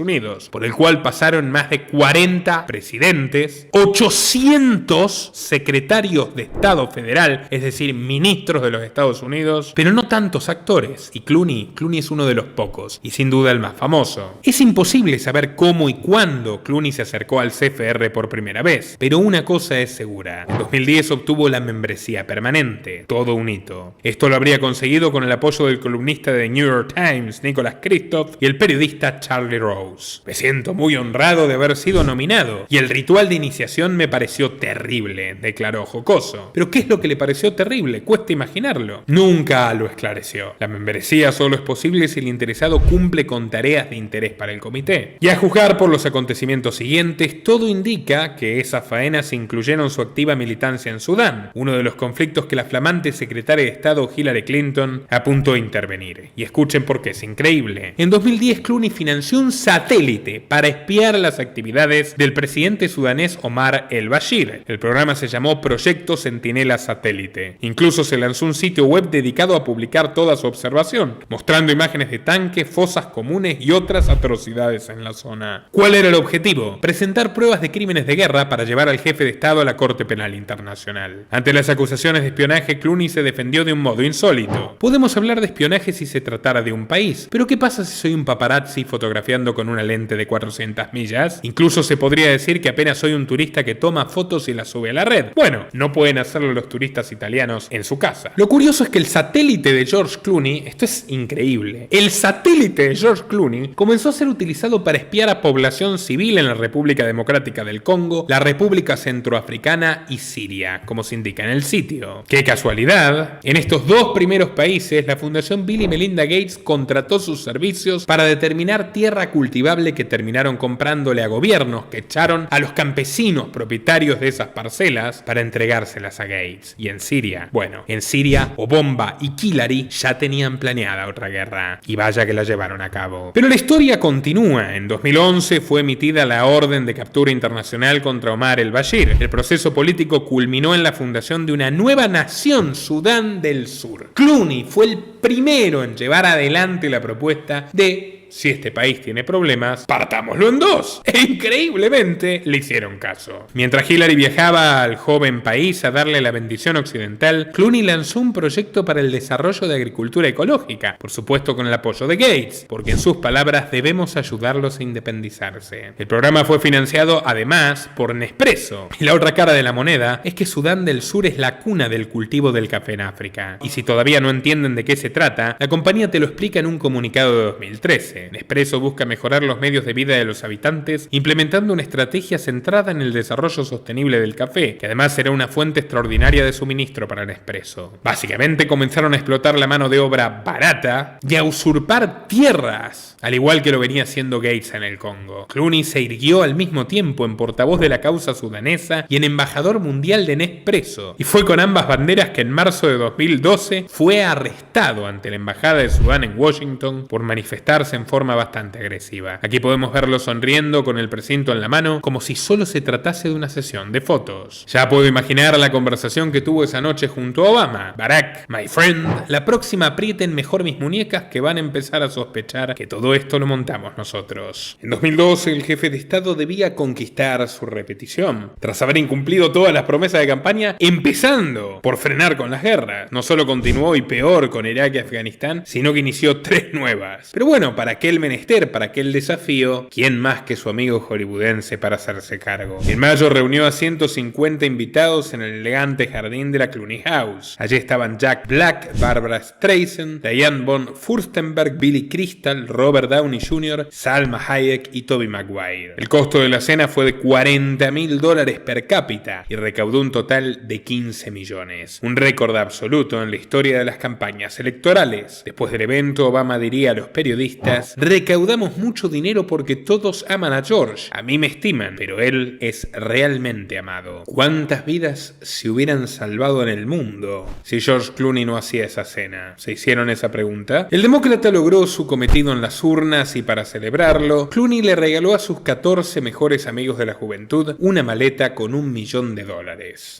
Unidos, por el cual pasaron más de 40 presidentes, 800 secretarios de Estado federal, es decir, ministros de los Estados Unidos, pero no tantos actores, y Clooney es uno de los pocos, y sin duda el más famoso. Es imposible saber cómo y cuándo Clooney se acercó al CFR por primera vez, pero una cosa es segura: en 2010 obtuvo la membresía permanente, todo un hito. Esto lo habría conseguido con el apoyo del columnista de The New York Times, Nicholas Kristof, y el periodista Charlie Rose. Me siento muy honrado de haber sido nominado, y el ritual de iniciación me pareció terrible, declaró jocoso. ¿Pero qué es lo que le pareció terrible? Cuesta imaginarlo. Nunca lo esclareció. La membresía solo es posible si el interesado cumple con tareas de interés para el comité. Y a juzgar por los acontecimientos siguientes, todo indica que esas faenas incluyeron su activa militancia en Sudán, uno de los conflictos que la flamante secretaria de Estado Hillary Clinton apuntó a intervenir. Y escuchen por qué es increíble. En 2010 Clooney financió un satélite para espiar las actividades del presidente sudanés Omar el-Bashir. El programa se llamó Proyecto Centinela Satélite. Incluso se lanzó un sitio web dedicado a publicar toda su observación, mostrando imágenes de tanques, fosas comunes y otras atrocidades en la zona. ¿Cuál era el objetivo? Presentar pruebas de crímenes de guerra para llevar al jefe de Estado a la Corte Penal Internacional. Ante las acusaciones de espionaje, Clooney se defendió de un modo insólito. Podemos hablar de espionaje si se tratara de un país, pero ¿qué pasa si soy un paparazzi fotografiando con una lente de 400 millas? Incluso se podría decir que apenas soy un turista que toma fotos fotos y las sube a la red. Bueno, no pueden hacerlo los turistas italianos en su casa. Lo curioso es que el satélite de George Clooney, esto es increíble, el satélite de George Clooney comenzó a ser utilizado para espiar a población civil en la República Democrática del Congo, la República Centroafricana y Siria, como se indica en el sitio. ¡Qué casualidad! En estos dos primeros países, la Fundación Bill y Melinda Gates contrató sus servicios para determinar tierra cultivable que terminaron comprándole a gobiernos que echaron a los campesinos propietarios de esas parcelas para entregárselas a Gates. Y en Siria, bueno, en Siria, Obomba y Hillary ya tenían planeada otra guerra. Y vaya que la llevaron a cabo. Pero la historia continúa. En 2011 fue emitida la orden de captura internacional contra Omar el-Bashir. El proceso político culminó en la fundación de una nueva nación, Sudán del Sur. Clooney fue el primero en llevar adelante la propuesta de: si este país tiene problemas, partámoslo en dos. E increíblemente le hicieron caso. Mientras Hillary viajaba al joven país a darle la bendición occidental, Clooney lanzó un proyecto para el desarrollo de agricultura ecológica, por supuesto con el apoyo de Gates, porque en sus palabras debemos ayudarlos a independizarse. El programa fue financiado además por Nespresso. Y la otra cara de la moneda es que Sudán del Sur es la cuna del cultivo del café en África. Y si todavía no entienden de qué se trata, la compañía te lo explica en un comunicado de 2013. Nespresso busca mejorar los medios de vida de los habitantes implementando una estrategia centrada en el desarrollo sostenible del café, que además será una fuente extraordinaria de suministro para Nespresso. Básicamente comenzaron a explotar la mano de obra barata y a usurpar tierras, al igual que lo venía haciendo Gates en el Congo. Clooney se irguió al mismo tiempo en portavoz de la causa sudanesa y en embajador mundial de Nespresso, y fue con ambas banderas que en marzo de 2012 fue arrestado ante la embajada de Sudán en Washington por manifestarse en forma bastante agresiva. Aquí podemos verlo sonriendo con el precinto en la mano, como si solo se tratase de una sesión de fotos. Ya puedo imaginar la conversación que tuvo esa noche junto a Obama. Barack, my friend, la próxima aprieten mejor mis muñecas que van a empezar a sospechar que todo esto lo montamos nosotros. En 2012 el jefe de Estado debía conquistar su repetición, tras haber incumplido todas las promesas de campaña, empezando por frenar con las guerras. No solo continuó y peor con Irak y Afganistán, sino que inició 3 nuevas. Pero bueno, para aquel menester, para aquel desafío, ¿quién más que su amigo hollywoodense para hacerse cargo? En mayo reunió a 150 invitados en el elegante jardín de la Clooney House. Allí estaban Jack Black, Barbara Streisand, Diane von Furstenberg, Billy Crystal, Robert Downey Jr., Salma Hayek y Tobey Maguire. El costo de la cena fue de $40.000 per cápita y recaudó un total de 15 millones. Un récord absoluto en la historia de las campañas electorales. Después del evento, Obama diría a los periodistas: recaudamos mucho dinero porque todos aman a George. A mí me estiman, pero él es realmente amado. ¿Cuántas vidas se hubieran salvado en el mundo si George Clooney no hacía esa cena? ¿Se hicieron esa pregunta? El demócrata logró su cometido en las urnas y para celebrarlo, Clooney le regaló a sus 14 mejores amigos de la juventud una maleta con $1 millón.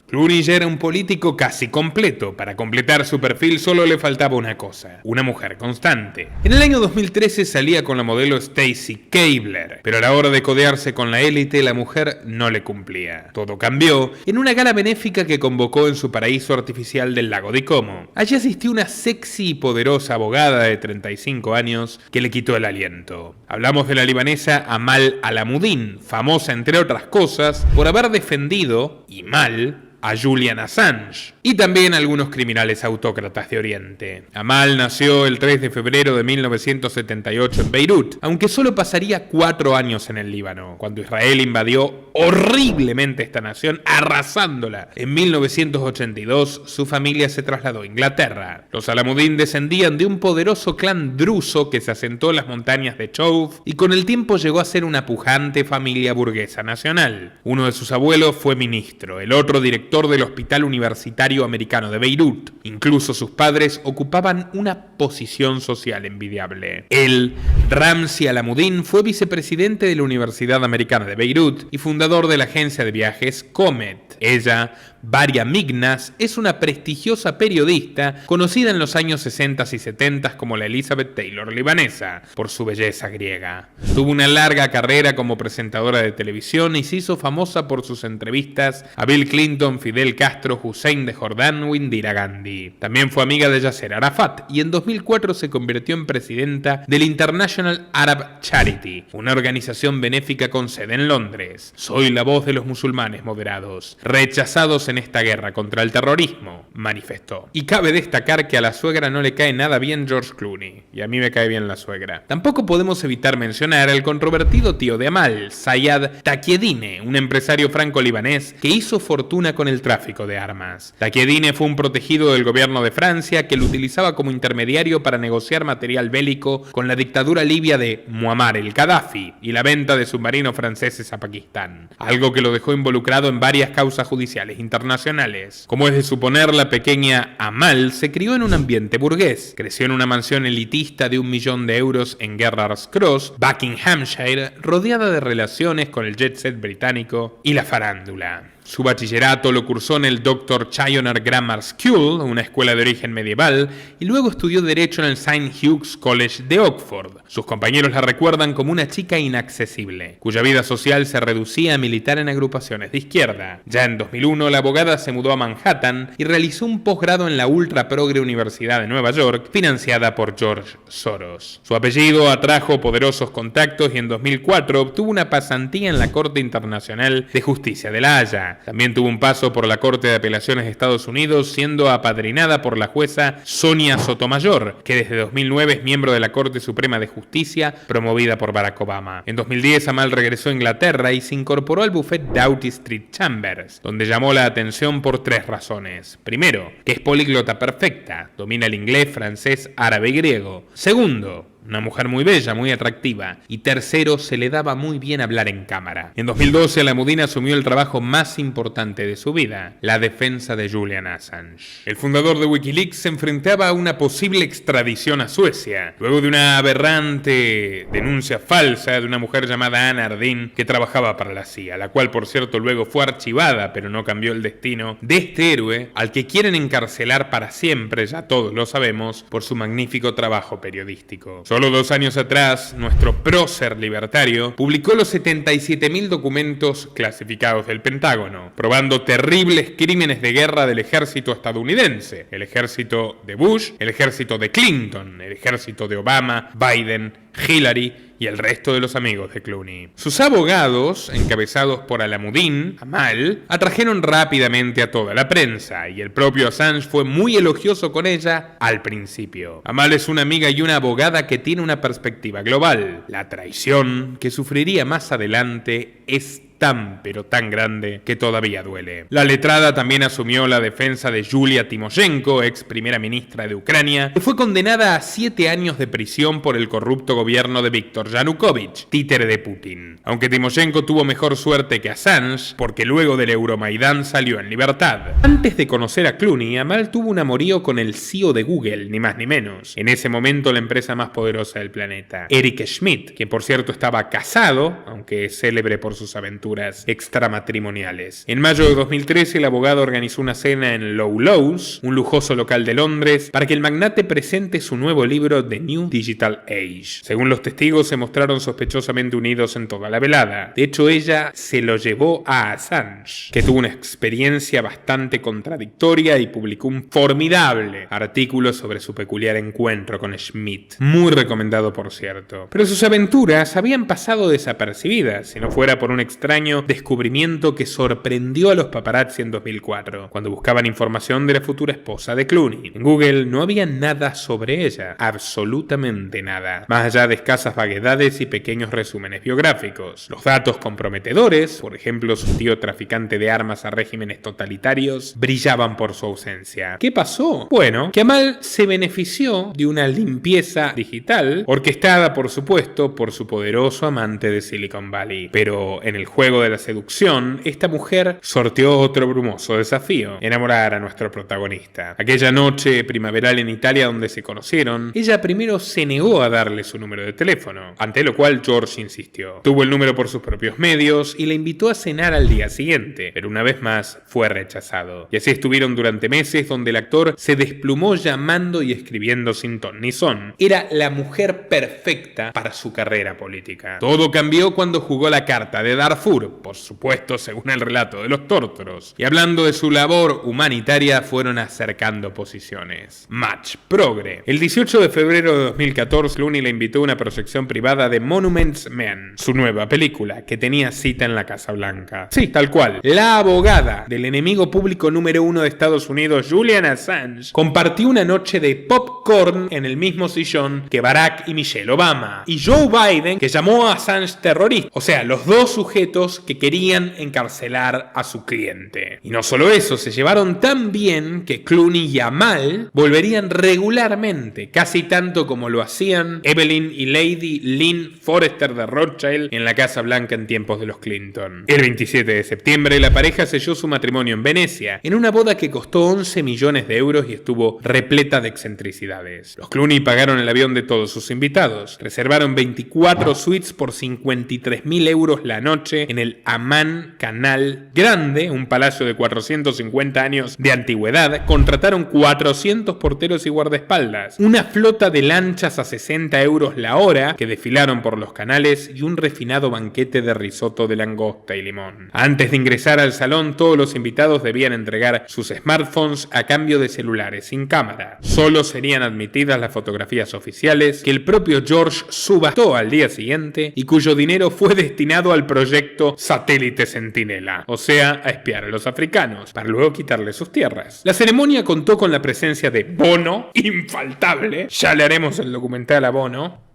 Clooney ya era un político casi completo. Para completar su perfil solo le faltaba una cosa: una mujer constante. En el año 2013 salía con la modelo Stacy Keibler, pero a la hora de codearse con la élite, la mujer no le cumplía. Todo cambió en una gala benéfica que convocó en su paraíso artificial del lago de Como. Allí asistió una sexy y poderosa abogada de 35 años que le quitó el aliento. Hablamos de la libanesa Amal Alamuddin, famosa entre otras cosas por haber defendido, y mal, a Julian Assange y también a algunos criminales autócratas de Oriente. Amal nació el 3 de febrero de 1978 en Beirut, aunque solo pasaría 4 años en el Líbano, cuando Israel invadió horriblemente esta nación, arrasándola. En 1982 su familia se trasladó a Inglaterra. Los Alamuddin descendían de un poderoso clan druso que se asentó en las montañas de Chouf y con el tiempo llegó a ser una pujante familia burguesa nacional. Uno de sus abuelos fue ministro, el otro director del Hospital Universitario Americano de Beirut. Incluso sus padres ocupaban una posición social envidiable. Él, Ramzi Alamuddin, fue vicepresidente de la Universidad Americana de Beirut y fundador de la agencia de viajes Comet. Ella, Varia Mignas es una prestigiosa periodista conocida en los años 60 y 70 como la Elizabeth Taylor libanesa, por su belleza griega. Tuvo una larga carrera como presentadora de televisión y se hizo famosa por sus entrevistas a Bill Clinton, Fidel Castro, Hussein de Jordán o Indira Gandhi. También fue amiga de Yasser Arafat y en 2004 se convirtió en presidenta del International Arab Charity, una organización benéfica con sede en Londres. Soy la voz de los musulmanes moderados, rechazados en esta guerra contra el terrorismo, manifestó. Y cabe destacar que a la suegra no le cae nada bien George Clooney, y a mí me cae bien la suegra. Tampoco podemos evitar mencionar al controvertido tío de Amal, Zayed Taqiyedine, un empresario franco-libanés que hizo fortuna con el tráfico de armas. Taqiyedine fue un protegido del gobierno de Francia que lo utilizaba como intermediario para negociar material bélico con la dictadura libia de Muammar el-Gaddafi y la venta de submarinos franceses a Pakistán, algo que lo dejó involucrado en varias causas judiciales internacionales. Como es de suponer, la pequeña Amal se crió en un ambiente burgués. Creció en una mansión elitista de 1 millón de euros en Gerrards Cross, Buckinghamshire, rodeada de relaciones con el jet set británico y la farándula. Su bachillerato lo cursó en el Dr. Chioner Grammar School, una escuela de origen medieval, y luego estudió Derecho en el St. Hugh's College de Oxford. Sus compañeros la recuerdan como una chica inaccesible, cuya vida social se reducía a militar en agrupaciones de izquierda. Ya en 2001, la abogada se mudó a Manhattan y realizó un posgrado en la ultra progre Universidad de Nueva York, financiada por George Soros. Su apellido atrajo poderosos contactos y en 2004 obtuvo una pasantía en la Corte Internacional de Justicia de La Haya. También tuvo un paso por la Corte de Apelaciones de Estados Unidos, siendo apadrinada por la jueza Sonia Sotomayor, que desde 2009 es miembro de la Corte Suprema de Justicia, promovida por Barack Obama. En 2010, Amal regresó a Inglaterra y se incorporó al bufete Doughty Street Chambers, donde llamó la atención por 3 razones. Primero, que es políglota perfecta, domina el inglés, francés, árabe y griego. Segundo, una mujer muy bella, muy atractiva. Y tercero, se le daba muy bien hablar en cámara. En 2012, Alamudine asumió el trabajo más importante de su vida, la defensa de Julian Assange. El fundador de Wikileaks se enfrentaba a una posible extradición a Suecia, luego de una aberrante denuncia falsa de una mujer llamada Anna Ardeen que trabajaba para la CIA, la cual, por cierto, luego fue archivada, pero no cambió el destino de este héroe al que quieren encarcelar para siempre, ya todos lo sabemos, por su magnífico trabajo periodístico. Solo 2 años atrás, nuestro prócer libertario publicó los 77.000 documentos clasificados del Pentágono, probando terribles crímenes de guerra del ejército estadounidense, el ejército de Bush, el ejército de Clinton, el ejército de Obama, Biden, Hillary y el resto de los amigos de Clooney. Sus abogados, encabezados por Amal, atrajeron rápidamente a toda la prensa, y el propio Assange fue muy elogioso con ella al principio. Amal es una amiga y una abogada que tiene una perspectiva global. La traición que sufriría más adelante es tan pero tan grande que todavía duele. La letrada también asumió la defensa de Yulia Timoshenko, ex primera ministra de Ucrania, que fue condenada a 7 años de prisión por el corrupto gobierno de Viktor Yanukovych, títere de Putin. Aunque Timoshenko tuvo mejor suerte que Assange, porque luego del Euromaidán salió en libertad. Antes de conocer a Clooney, Amal tuvo un amorío con el CEO de Google, ni más ni menos. En ese momento la empresa más poderosa del planeta, Eric Schmidt, quien por cierto estaba casado, aunque es célebre por sus aventuras extramatrimoniales. En mayo de 2013, el abogado organizó una cena en Low Lows, un lujoso local de Londres, para que el magnate presente su nuevo libro The New Digital Age. Según los testigos, se mostraron sospechosamente unidos en toda la velada. De hecho, ella se lo llevó a Assange, que tuvo una experiencia bastante contradictoria y publicó un formidable artículo sobre su peculiar encuentro con Schmidt. Muy recomendado, por cierto. Pero sus aventuras habían pasado desapercibidas, si no fuera por un extraño descubrimiento que sorprendió a los paparazzi en 2004, cuando buscaban información de la futura esposa de Clooney. En Google no había nada sobre ella, absolutamente nada, más allá de escasas vaguedades y pequeños resúmenes biográficos. Los datos comprometedores, por ejemplo su tío traficante de armas a regímenes totalitarios, brillaban por su ausencia. ¿Qué pasó? Bueno, que Amal se benefició de una limpieza digital, orquestada por supuesto por su poderoso amante de Silicon Valley, pero en el juego Luego de la seducción, esta mujer sorteó otro brumoso desafío: enamorar a nuestro protagonista. Aquella noche primaveral en Italia donde se conocieron, ella primero se negó a darle su número de teléfono, ante lo cual George insistió. Tuvo el número por sus propios medios y la invitó a cenar al día siguiente, pero una vez más fue rechazado. Y así estuvieron durante meses, donde el actor se desplumó llamando y escribiendo sin ton ni son. Era la mujer perfecta para su carrera política. Todo cambió cuando jugó la carta de Darfur, por supuesto según el relato de los tórtoros, y hablando de su labor humanitaria fueron acercando posiciones. Match progre. El 18 de febrero de 2014, Clooney le invitó a una proyección privada de Monuments Men, su nueva película, que tenía cita en la Casa Blanca. Sí, tal cual. La abogada del enemigo público número 1 de Estados Unidos, Julian Assange, compartió una noche de popcorn en el mismo sillón que Barack y Michelle Obama, y Joe Biden, que llamó a Assange terrorista. O sea, los dos sujetos que querían encarcelar a su cliente. Y no solo eso, se llevaron tan bien que Clooney y Amal volverían regularmente, casi tanto como lo hacían Evelyn y Lady Lynn Forrester de Rothschild en la Casa Blanca en tiempos de los Clinton. El 27 de septiembre, la pareja selló su matrimonio en Venecia, en una boda que costó 11 millones de euros y estuvo repleta de excentricidades. Los Clooney pagaron el avión de todos sus invitados, reservaron 24 suites por 53.000 euros la noche en el Amman Canal Grande, un palacio de 450 años de antigüedad, contrataron 400 porteros y guardaespaldas, una flota de lanchas a 60 euros la hora que desfilaron por los canales y un refinado banquete de risotto de langosta y limón. Antes de ingresar al salón, todos los invitados debían entregar sus smartphones a cambio de celulares sin cámara. Solo serían admitidas las fotografías oficiales que el propio George subastó al día siguiente y cuyo dinero fue destinado al proyecto Satélite Centinela, o sea, a espiar a los africanos, para luego quitarles sus tierras. La ceremonia contó con la presencia de Bono, infaltable. Ya le haremos el documental a Bono.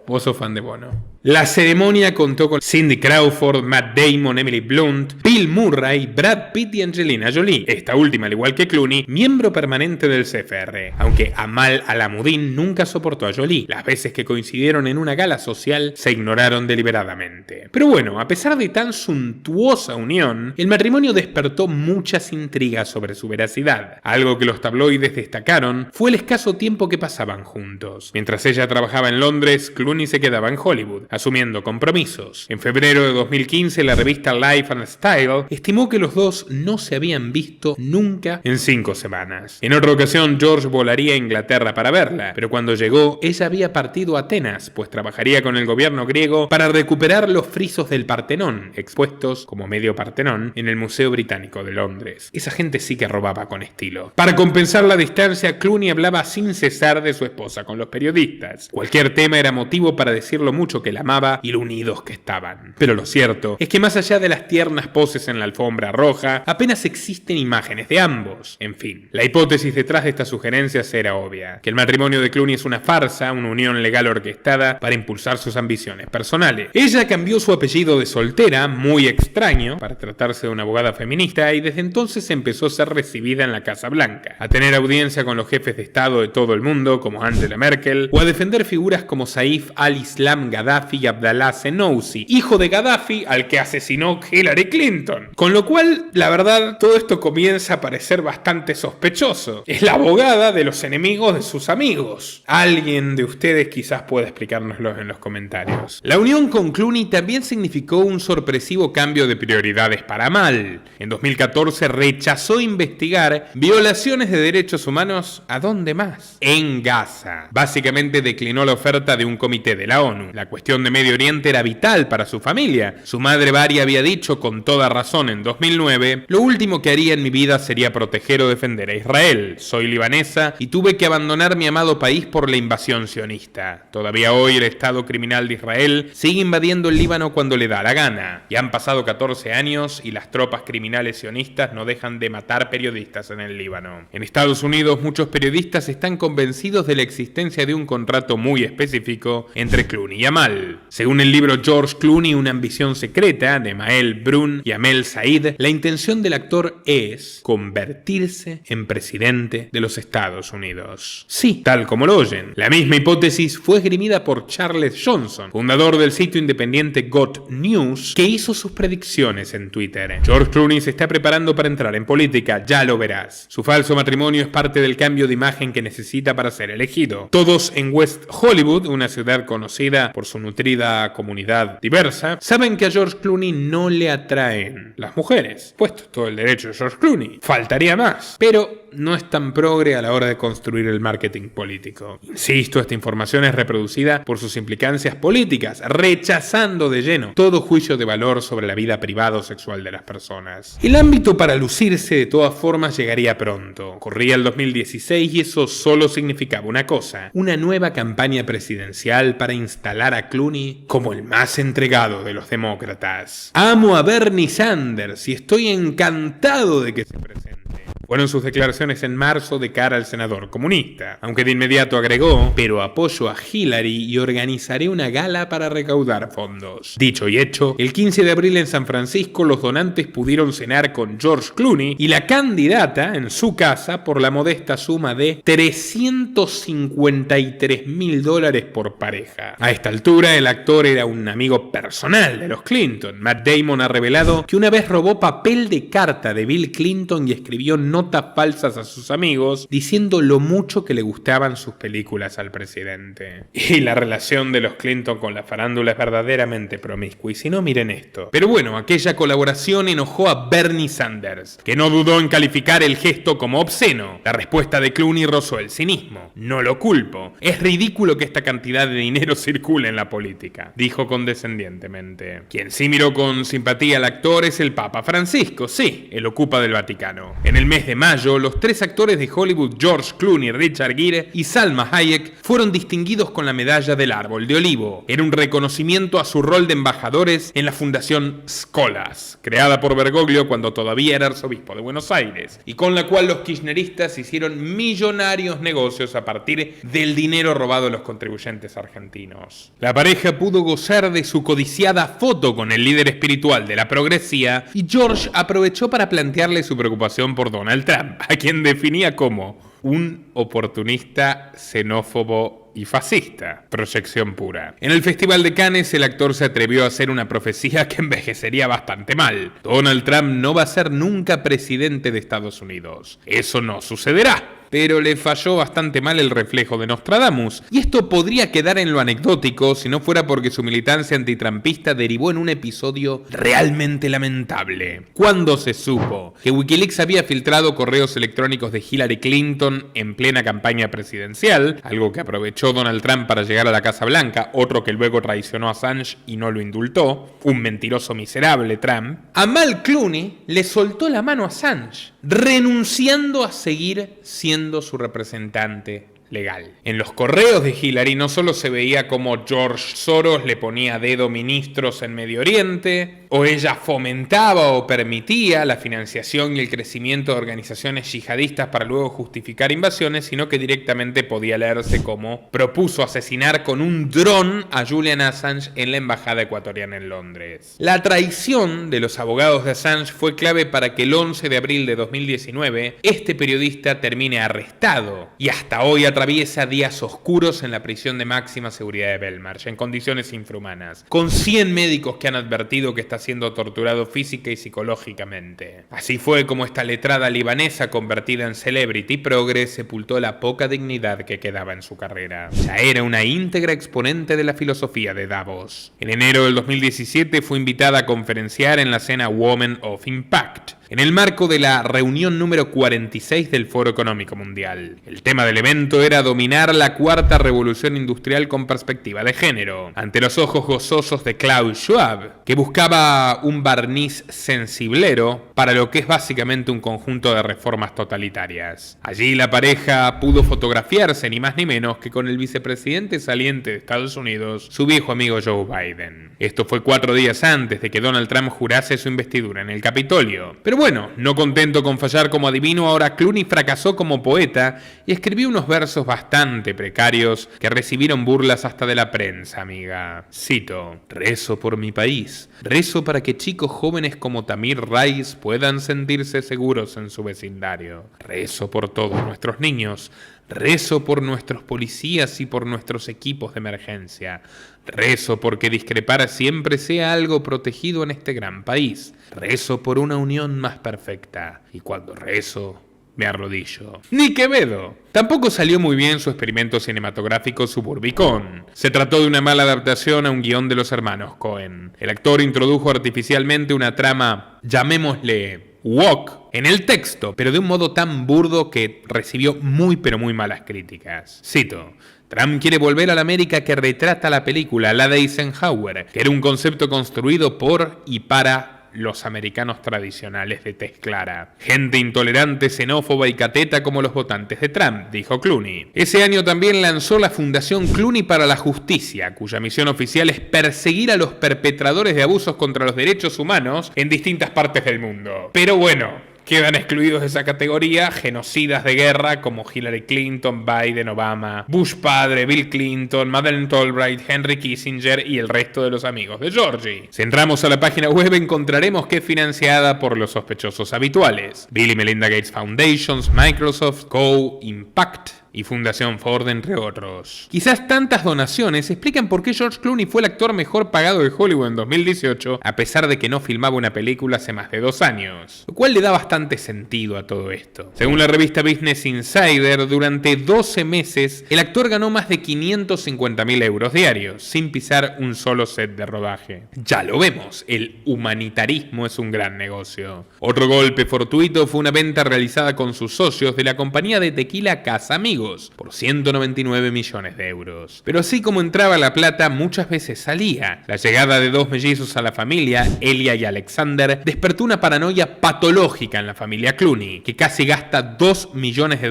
Vos sos fan de Bono. La ceremonia contó con Cindy Crawford, Matt Damon, Emily Blunt, Bill Murray, Brad Pitt y Angelina Jolie. Esta última, al igual que Clooney, miembro permanente del CFR. Aunque Amal Alamuddin nunca soportó a Jolie. Las veces que coincidieron en una gala social se ignoraron deliberadamente. Pero bueno, a pesar de tan suntuosa unión, el matrimonio despertó muchas intrigas sobre su veracidad. Algo que los tabloides destacaron fue el escaso tiempo que pasaban juntos. Mientras ella trabajaba en Londres, Clooney se quedaba en Hollywood, asumiendo compromisos. En febrero de 2015, la revista Life and Style estimó que los dos no se habían visto nunca en 5 semanas. En otra ocasión, George volaría a Inglaterra para verla, pero cuando llegó, ella había partido a Atenas, pues trabajaría con el gobierno griego para recuperar los frisos del Partenón, expuestos como medio Partenón en el Museo Británico de Londres. Esa gente sí que robaba con estilo. Para compensar la distancia, Clooney hablaba sin cesar de su esposa con los periodistas. Cualquier tema era motivo para decir lo mucho que la amaba y lo unidos que estaban. Pero lo cierto es que más allá de las tiernas poses en la alfombra roja, apenas existen imágenes de ambos. En fin, la hipótesis detrás de estas sugerencias era obvia: que el matrimonio de Clooney es una farsa, una unión legal orquestada para impulsar sus ambiciones personales. Ella cambió su apellido de soltera, muy extraño, para tratarse de una abogada feminista, y desde entonces empezó a ser recibida en la Casa Blanca, a tener audiencia con los jefes de Estado de todo el mundo, como Angela Merkel, o a defender figuras como Saif al-Islam Gaddafi y Abdallah Senousi, hijo de Gaddafi al que asesinó Hillary Clinton. Con lo cual, la verdad, todo esto comienza a parecer bastante sospechoso. Es la abogada de los enemigos de sus amigos. Alguien de ustedes quizás pueda explicárnoslo en los comentarios. La unión con Clooney también significó un sorpresivo cambio de prioridades para Amal. En 2014 rechazó investigar violaciones de derechos humanos, ¿a dónde más? En Gaza. Básicamente declinó la oferta de un comité de la ONU. La cuestión de Medio Oriente era vital para su familia. Su madre Bari había dicho con toda razón en 2009: lo último que haría en mi vida sería proteger o defender a Israel. Soy libanesa y tuve que abandonar mi amado país por la invasión sionista. Todavía hoy el Estado criminal de Israel sigue invadiendo el Líbano cuando le da la gana. Ya han pasado 14 años y las tropas criminales sionistas no dejan de matar periodistas en el Líbano. En Estados Unidos, muchos periodistas están convencidos de la existencia de un contrato muy específico entre Clooney y Amal. mal. Según el libro George Clooney, una ambición secreta, de Mael Brun y Amel Said, la intención del actor es convertirse en presidente de los Estados Unidos. Sí, tal como lo oyen. La misma hipótesis fue esgrimida por Charles Johnson, fundador del sitio independiente Got News, que hizo sus predicciones en Twitter. George Clooney se está preparando para entrar en política, ya lo verás. Su falso matrimonio es parte del cambio de imagen que necesita para ser elegido. Todos en West Hollywood, una ciudad conocida por su nutrida comunidad diversa, saben que a George Clooney no le atraen las mujeres. Puesto todo el derecho de George Clooney. Faltaría más. Pero no es tan progre a la hora de construir el marketing político. Insisto, esta información es reproducida por sus implicancias políticas, rechazando de lleno todo juicio de valor sobre la vida privada o sexual de las personas. El ámbito para lucirse de todas formas llegaría pronto. Corría el 2016 y eso solo significaba una cosa: una nueva campaña presidencial para instalar a Clooney como el más entregado de los demócratas. Amo a Bernie Sanders y estoy encantado de que se presente. Fueron sus declaraciones en marzo de cara al senador comunista, aunque de inmediato agregó: pero apoyo a Hillary y organizaré una gala para recaudar fondos. Dicho y hecho, el 15 de abril en San Francisco los donantes pudieron cenar con George Clooney y la candidata en su casa por la modesta suma de $353,000 por pareja. A esta altura el actor era un amigo personal de los Clinton. Matt Damon ha revelado que una vez robó papel de carta de Bill Clinton y escribió notas falsas a sus amigos diciendo lo mucho que le gustaban sus películas al presidente. Y la relación de los Clinton con la farándula es verdaderamente promiscua, y si no, miren esto. Pero bueno, aquella colaboración enojó a Bernie Sanders, que no dudó en calificar el gesto como obsceno. La respuesta de Clooney rozó el cinismo. No lo culpo. Es ridículo que esta cantidad de dinero circule en la política, dijo condescendientemente. Quien sí miró con simpatía al actor es el Papa Francisco, sí, el ocupa del Vaticano. En el mes de mayo, los tres actores de Hollywood, George Clooney, Richard Gere y Salma Hayek, fueron distinguidos con la medalla del Árbol de Olivo. Era un reconocimiento a su rol de embajadores en la Fundación Scholas, creada por Bergoglio cuando todavía era arzobispo de Buenos Aires, y con la cual los kirchneristas hicieron millonarios negocios a partir del dinero robado a los contribuyentes argentinos. La pareja pudo gozar de su codiciada foto con el líder espiritual de la progresía, y George aprovechó para plantearle su preocupación por Donald Trump, a quien definía como un oportunista xenófobo y fascista. Proyección pura. En el Festival de Cannes, el actor se atrevió a hacer una profecía que envejecería bastante mal. Donald Trump no va a ser nunca presidente de Estados Unidos. Eso no sucederá. Pero le falló bastante mal el reflejo de Nostradamus, y esto podría quedar en lo anecdótico si no fuera porque su militancia antitrampista derivó en un episodio realmente lamentable. Cuando se supo que Wikileaks había filtrado correos electrónicos de Hillary Clinton en plena campaña presidencial, algo que aprovechó Donald Trump para llegar a la Casa Blanca, otro que luego traicionó a Assange y no lo indultó, un mentiroso miserable Trump, Amal Clooney le soltó la mano a Assange, renunciando a seguir siendo su representante legal. En los correos de Hillary no solo se veía como George Soros le ponía a dedo ministros en Medio Oriente, o ella fomentaba o permitía la financiación y el crecimiento de organizaciones yihadistas para luego justificar invasiones, sino que directamente podía leerse como propuso asesinar con un dron a Julian Assange en la embajada ecuatoriana en Londres. La traición de los abogados de Assange fue clave para que el 11 de abril de 2019 este periodista termine arrestado y hasta hoy atraviesa días oscuros en la prisión de máxima seguridad de Belmarsh, en condiciones infrahumanas, con 100 médicos que han advertido que está siendo torturado física y psicológicamente. Así fue como esta letrada libanesa, convertida en celebrity progre, sepultó la poca dignidad que quedaba en su carrera. Ya era una íntegra exponente de la filosofía de Davos. En enero del 2017 fue invitada a conferenciar en la cena Women of Impact, en el marco de la reunión número 46 del Foro Económico Mundial. El tema del evento era dominar la cuarta revolución industrial con perspectiva de género, ante los ojos gozosos de Klaus Schwab, que buscaba un barniz sensiblero para lo que es básicamente un conjunto de reformas totalitarias. Allí la pareja pudo fotografiarse ni más ni menos que con el vicepresidente saliente de Estados Unidos, su viejo amigo Joe Biden. Esto fue 4 días antes de que Donald Trump jurase su investidura en el Capitolio. Pero bueno, no contento con fallar como adivino, ahora Clooney fracasó como poeta y escribió unos versos bastante precarios que recibieron burlas hasta de la prensa, amiga. Cito: rezo por mi país, rezo para que chicos jóvenes como Tamir Rice puedan sentirse seguros en su vecindario. Rezo por todos nuestros niños, rezo por nuestros policías y por nuestros equipos de emergencia. Rezo porque discrepar siempre sea algo protegido en este gran país. Rezo por una unión más perfecta. Y cuando rezo, me arrodillo. ¡Ni Quevedo! Tampoco salió muy bien su experimento cinematográfico Suburbicón. Se trató de una mala adaptación a un guión de los hermanos Coen. El actor introdujo artificialmente una trama, llamémosle woke, en el texto, pero de un modo tan burdo que recibió muy pero muy malas críticas. Cito: Trump quiere volver a la América que retrata la película, la de Eisenhower, que era un concepto construido por y para los americanos tradicionales de tez clara. Gente intolerante, xenófoba y cateta como los votantes de Trump, dijo Clooney. Ese año también lanzó la Fundación Clooney para la Justicia, cuya misión oficial es perseguir a los perpetradores de abusos contra los derechos humanos en distintas partes del mundo. Pero bueno, quedan excluidos de esa categoría genocidas de guerra como Hillary Clinton, Biden, Obama, Bush padre, Bill Clinton, Madeleine Albright, Henry Kissinger y el resto de los amigos de Georgie. Si entramos a la página web encontraremos que es financiada por los sospechosos habituales: Bill y Melinda Gates Foundations, Microsoft, Go, Impact y Fundación Ford, entre otros. Quizás tantas donaciones explican por qué George Clooney fue el actor mejor pagado de Hollywood en 2018, a pesar de que no filmaba una película hace más de 2 años, lo cual le da bastante sentido a todo esto. Según la revista Business Insider, durante 12 meses, el actor ganó más de 550.000 euros diarios, sin pisar un solo set de rodaje. Ya lo vemos, el humanitarismo es un gran negocio. Otro golpe fortuito fue una venta realizada con sus socios de la compañía de tequila Casamigos, por 199 millones de euros. Pero así como entraba la plata, muchas veces salía. La llegada de 2 mellizos a la familia, Elia y Alexander, despertó una paranoia patológica en la familia Clooney, que casi gasta $2 millones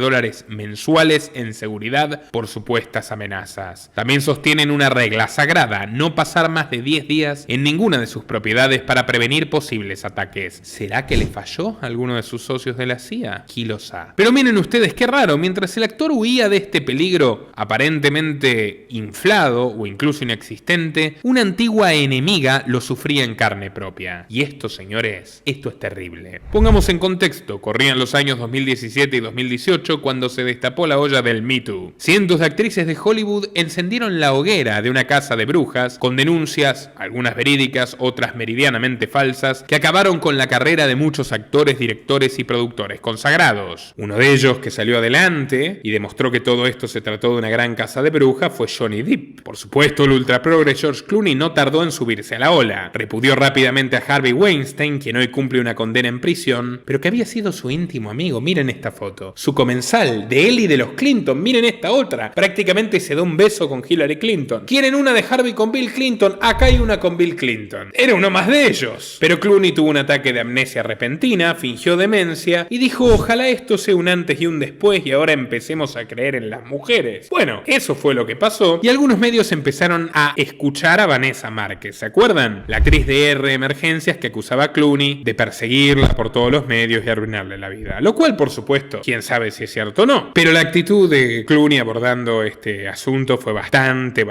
mensuales en seguridad por supuestas amenazas. También sostienen una regla sagrada: no pasar más de 10 días en ninguna de sus propiedades para prevenir posibles ataques. ¿Será que le falló a alguno de sus socios de la CIA? Kilosa. Pero miren ustedes qué raro, mientras el actor huía de este peligro aparentemente inflado o incluso inexistente, una antigua enemiga lo sufría en carne propia. Y esto, señores, esto es terrible. Pongamos en contexto, corrían los años 2017 y 2018 cuando se destapó la olla del Me Too. Cientos de actrices de Hollywood encendieron la hoguera de una casa de brujas con denuncias, algunas verídicas, otras meridianamente falsas, que acabaron con la carrera de muchos actores, directores y productores consagrados. Uno de ellos que salió adelante y demostró que todo esto se trató de una gran casa de brujas fue Johnny Depp. Por supuesto, el ultraprogre George Clooney no tardó en subirse a la ola. Repudió rápidamente a Harvey Weinstein, quien hoy cumple una condena en prisión, pero que había sido su íntimo amigo. Miren esta foto. Su comensal, de él y de los Clinton. Miren esta otra. Prácticamente se da un beso con Hillary Clinton. ¿Quieren una de Harvey con Bill Clinton? Acá hay una con Bill Clinton. Era uno más de ellos. Pero Clooney tuvo un ataque de amnesia repentina, fingió demencia y dijo: ojalá esto sea un antes y un después y ahora empecemos a creer en las mujeres. Bueno, eso fue lo que pasó y algunos medios empezaron a escuchar a Vanessa Márquez, ¿se acuerdan? La actriz de R Emergencias que acusaba a Clooney de perseguirla por todos los medios y arruinarle la vida. Lo cual, por supuesto, quién sabe si es cierto o no. Pero la actitud de Clooney abordando este asunto fue bastante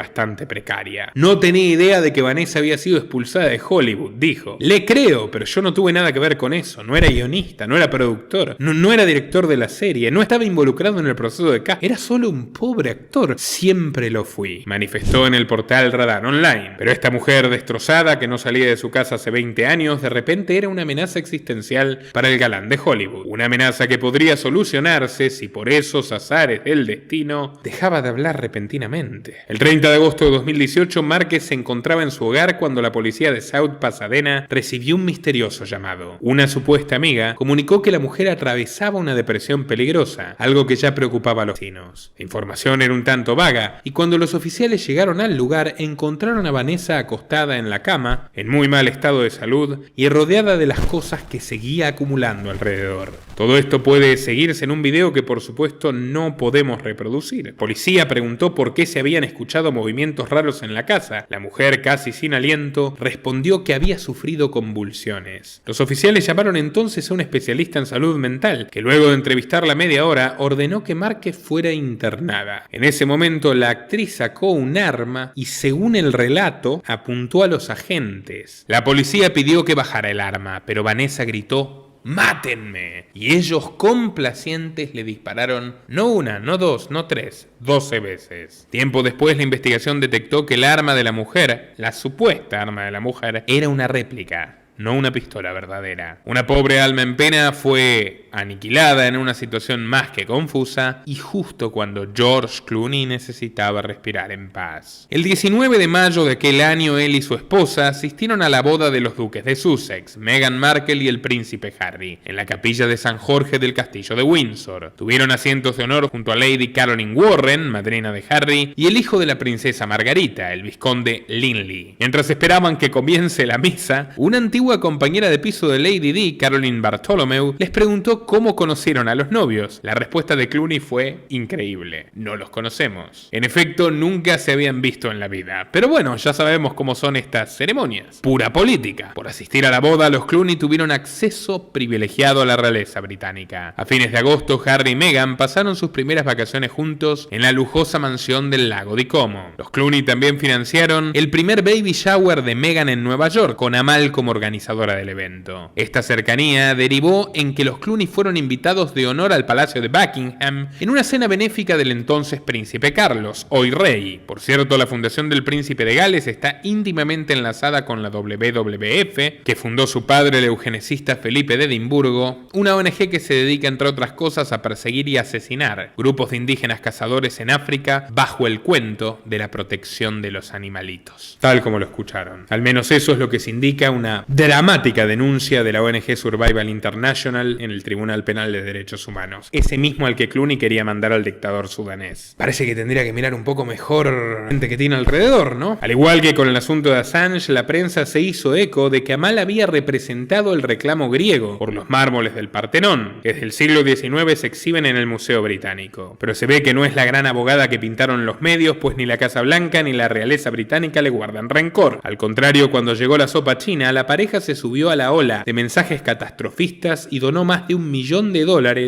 precaria. No tenía idea de que Vanessa había sido expulsada de Hollywood, dijo. Le creo, pero yo no tuve nada que ver con eso. No era guionista, no era productor, no era director de la serie, no estaba involucrado en el proceso de casting. Era solo un pobre actor. Siempre lo fui, manifestó en el portal Radar Online. Pero esta mujer destrozada que no salía de su casa hace 20 años, de repente era una amenaza existencial para el galán de Hollywood. Una amenaza que podría solucionarse si por esos azares del destino dejaba de hablar repentinamente. El 30 de agosto de 2018, Márquez se encontraba en su hogar cuando la policía de South Pasadena recibió un misterioso llamado. Una supuesta amiga comunicó que la mujer atravesaba una depresión peligrosa, algo que ya preocupaba a los vecinos. La información era un tanto vaga y cuando los oficiales llegaron al lugar encontraron a Vanessa acostada en la cama, en muy mal estado de salud y rodeada de las cosas que seguía acumulando alrededor. Todo esto puede seguirse en un video que por supuesto no podemos reproducir. La policía preguntó por qué se habían escuchado movimientos raros en la casa. La mujer, casi sin aliento, respondió que había sufrido convulsiones. Los oficiales llamaron entonces a un especialista en salud mental, que luego de entrevistarla media hora ordenó que Márquez fuera internada. En ese momento la actriz sacó un arma y, según el relato, apuntó a los agentes. La policía pidió que bajara el arma, pero Vanessa gritó: ¡mátenme! Y ellos, complacientes, le dispararon no una, no dos, no tres, 12 veces. Tiempo después, la investigación detectó que el arma de la mujer, la supuesta arma de la mujer, era una réplica, no una pistola verdadera. Una pobre alma en pena fue aniquilada en una situación más que confusa y justo cuando George Clooney necesitaba respirar en paz. El 19 de mayo de aquel año, él y su esposa asistieron a la boda de los duques de Sussex, Meghan Markle y el príncipe Harry, en la capilla de San Jorge del castillo de Windsor. Tuvieron asientos de honor junto a Lady Caroline Warren, madrina de Harry, y el hijo de la princesa Margarita, el vizconde Linley. Mientras esperaban que comience la misa, una antigua compañera de piso de Lady Di, Caroline Bartholomew, les preguntó cómo conocieron a los novios. La respuesta de Clooney fue increíble: no los conocemos. En efecto, nunca se habían visto en la vida. Pero bueno, ya sabemos cómo son estas ceremonias. Pura política. Por asistir a la boda, los Clooney tuvieron acceso privilegiado a la realeza británica. A fines de agosto, Harry y Meghan pasaron sus primeras vacaciones juntos en la lujosa mansión del lago di Como. Los Clooney también financiaron el primer baby shower de Meghan en Nueva York, con Amal como organizadora del evento. Esta cercanía derivó en que los Clooney fueron invitados de honor al Palacio de Buckingham en una cena benéfica del entonces príncipe Carlos, hoy rey. Por cierto, la fundación del príncipe de Gales está íntimamente enlazada con la WWF, que fundó su padre, el eugenicista Felipe de Edimburgo, una ONG que se dedica, entre otras cosas, a perseguir y asesinar grupos de indígenas cazadores en África bajo el cuento de la protección de los animalitos. Tal como lo escucharon. Al menos eso es lo que se indica una dramática denuncia de la ONG Survival International en el Tribunal Penal de Derechos Humanos, ese mismo al que Clooney quería mandar al dictador sudanés. Parece que tendría que mirar un poco mejor gente que tiene alrededor, ¿no? Al igual que con el asunto de Assange, la prensa se hizo eco de que Amal había representado el reclamo griego por los mármoles del Partenón, que desde el siglo XIX se exhiben en el Museo Británico. Pero se ve que no es la gran abogada que pintaron los medios, pues ni la Casa Blanca ni la realeza británica le guardan rencor. Al contrario, cuando llegó la sopa china, la pareja se subió a la ola de mensajes catastrofistas y donó más de $1 millón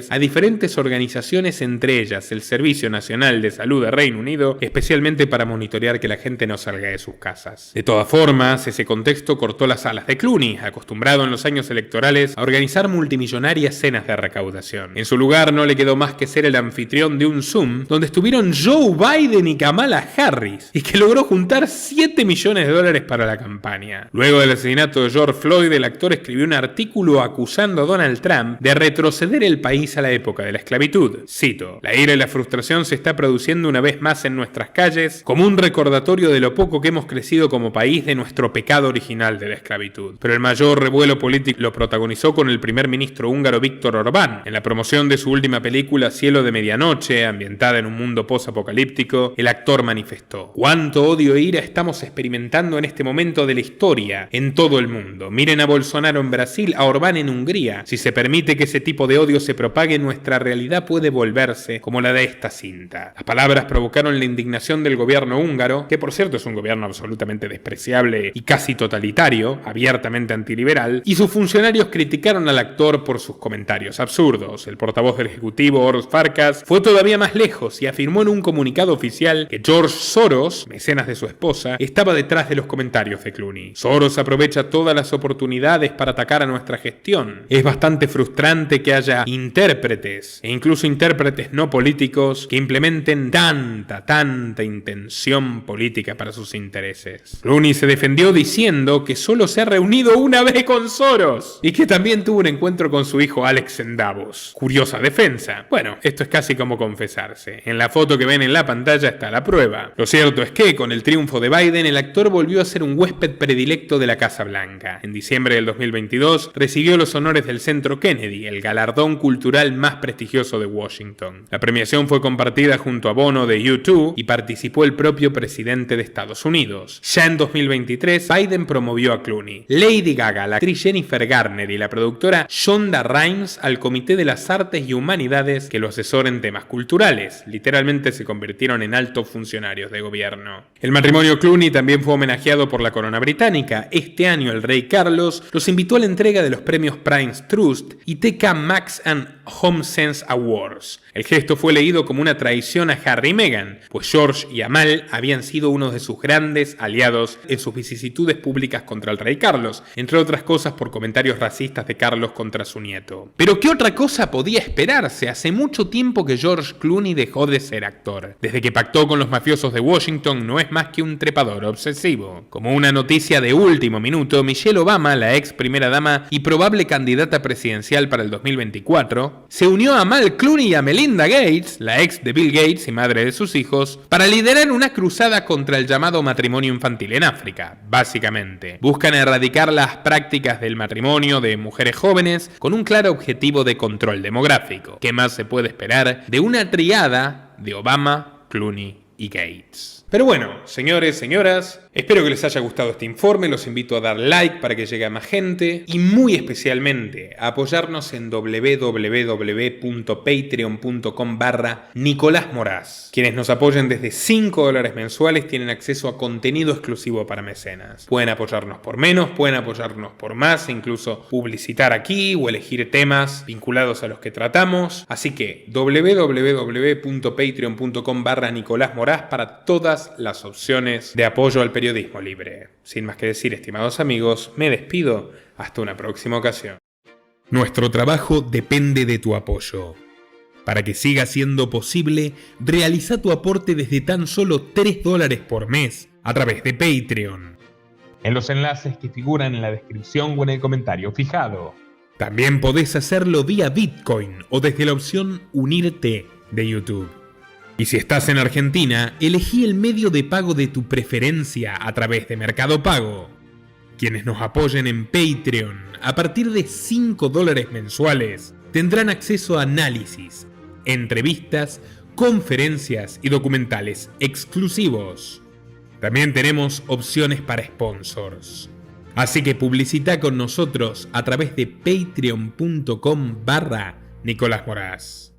a diferentes organizaciones, entre ellas el Servicio Nacional de Salud de Reino Unido, especialmente para monitorear que la gente no salga de sus casas. De todas formas, ese contexto cortó las alas de Clooney, acostumbrado en los años electorales a organizar multimillonarias cenas de recaudación. En su lugar no le quedó más que ser el anfitrión de un Zoom donde estuvieron Joe Biden y Kamala Harris, y que logró juntar $7 millones para la campaña. Luego del asesinato de George Floyd, el actor escribió un artículo acusando a Donald Trump de retroceder el país a la época de la esclavitud. Cito: la ira y la frustración se está produciendo una vez más en nuestras calles como un recordatorio de lo poco que hemos crecido como país de nuestro pecado original de la esclavitud. Pero el mayor revuelo político lo protagonizó con el primer ministro húngaro Viktor Orbán. En la promoción de su última película Cielo de Medianoche, ambientada en un mundo post-apocalíptico, el actor manifestó: cuánto odio e ira estamos experimentando en este momento de la historia en todo el mundo. Miren a Bolsonaro en Brasil, a Orbán en Hungría. Si se permite que ese tipo de odio se propague, nuestra realidad puede volverse como la de esta cinta. Las palabras provocaron la indignación del gobierno húngaro, que por cierto es un gobierno absolutamente despreciable y casi totalitario, abiertamente antiliberal, y sus funcionarios criticaron al actor por sus comentarios absurdos. El portavoz del ejecutivo, Horst Farkas, fue todavía más lejos y afirmó en un comunicado oficial que George Soros, mecenas de su esposa, estaba detrás de los comentarios de Clooney. Soros aprovecha todas las oportunidades para atacar a nuestra gestión. Es bastante frustrante que haya intérpretes, e incluso intérpretes no políticos, que implementen tanta intención política para sus intereses. Clooney se defendió diciendo que solo se ha reunido una vez con Soros y que también tuvo un encuentro con su hijo Alex en Davos. Curiosa defensa. Bueno, esto es casi como confesarse. En la foto que ven en la pantalla está la prueba. Lo cierto es que, con el triunfo de Biden, el actor volvió a ser un huésped predilecto de la Casa Blanca. En diciembre del 2022 recibió los honores del Centro Kennedy, el galardón cultural más prestigioso de Washington. La premiación fue compartida junto a Bono de U2 y participó el propio presidente de Estados Unidos. Ya en 2023, Biden promovió a Clooney, Lady Gaga, la actriz Jennifer Garner y la productora Shonda Rhimes al Comité de las Artes y Humanidades que lo asesora en temas culturales. Literalmente se convirtieron en altos funcionarios de gobierno. El matrimonio Clooney también fue homenajeado por la corona británica. Este año el rey Carlos los invitó a la entrega de los premios Prince Trust y TK Maxx and Home Sense Awards. El gesto fue leído como una traición a Harry y Meghan, pues George y Amal habían sido unos de sus grandes aliados en sus vicisitudes públicas contra el rey Carlos, entre otras cosas por comentarios racistas de Carlos contra su nieto. Pero ¿qué otra cosa podía esperarse? Hace mucho tiempo que George Clooney dejó de ser actor. Desde que pactó con los mafiosos de Washington no es más que un trepador obsesivo. Como una noticia de último minuto, Michelle Obama, la ex primera dama y probable candidata presidencial para el 2024, se unió a Amal Clooney y a Melinda Gates, la ex de Bill Gates y madre de sus hijos, para liderar una cruzada contra el llamado matrimonio infantil en África. Básicamente, buscan erradicar las prácticas del matrimonio de mujeres jóvenes con un claro objetivo de control demográfico. ¿Qué más se puede esperar de una triada de Obama, Clooney y Gates? Pero bueno, señores, señoras, espero que les haya gustado este informe, los invito a dar like para que llegue a más gente y muy especialmente a apoyarnos en www.patreon.com/Nicolás Moraz. Quienes nos apoyen desde $5 mensuales tienen acceso a contenido exclusivo para mecenas. Pueden apoyarnos por menos, pueden apoyarnos por más, incluso publicitar aquí o elegir temas vinculados a los que tratamos. Así que www.patreon.com/Nicolás Moraz para todas las opciones de apoyo al periodismo libre. Sin más que decir, estimados amigos, me despido. Hasta una próxima ocasión. Nuestro trabajo depende de tu apoyo. Para que siga siendo posible, realiza tu aporte desde tan solo $3 por mes a través de Patreon, en los enlaces que figuran en la descripción o en el comentario fijado. También podés hacerlo vía Bitcoin o desde la opción Unirte de YouTube. Y si estás en Argentina, elegí el medio de pago de tu preferencia a través de Mercado Pago. Quienes nos apoyen en Patreon a partir de $5 mensuales tendrán acceso a análisis, entrevistas, conferencias y documentales exclusivos. También tenemos opciones para sponsors. Así que publicita con nosotros a través de patreon.com/Nicolás Moraz.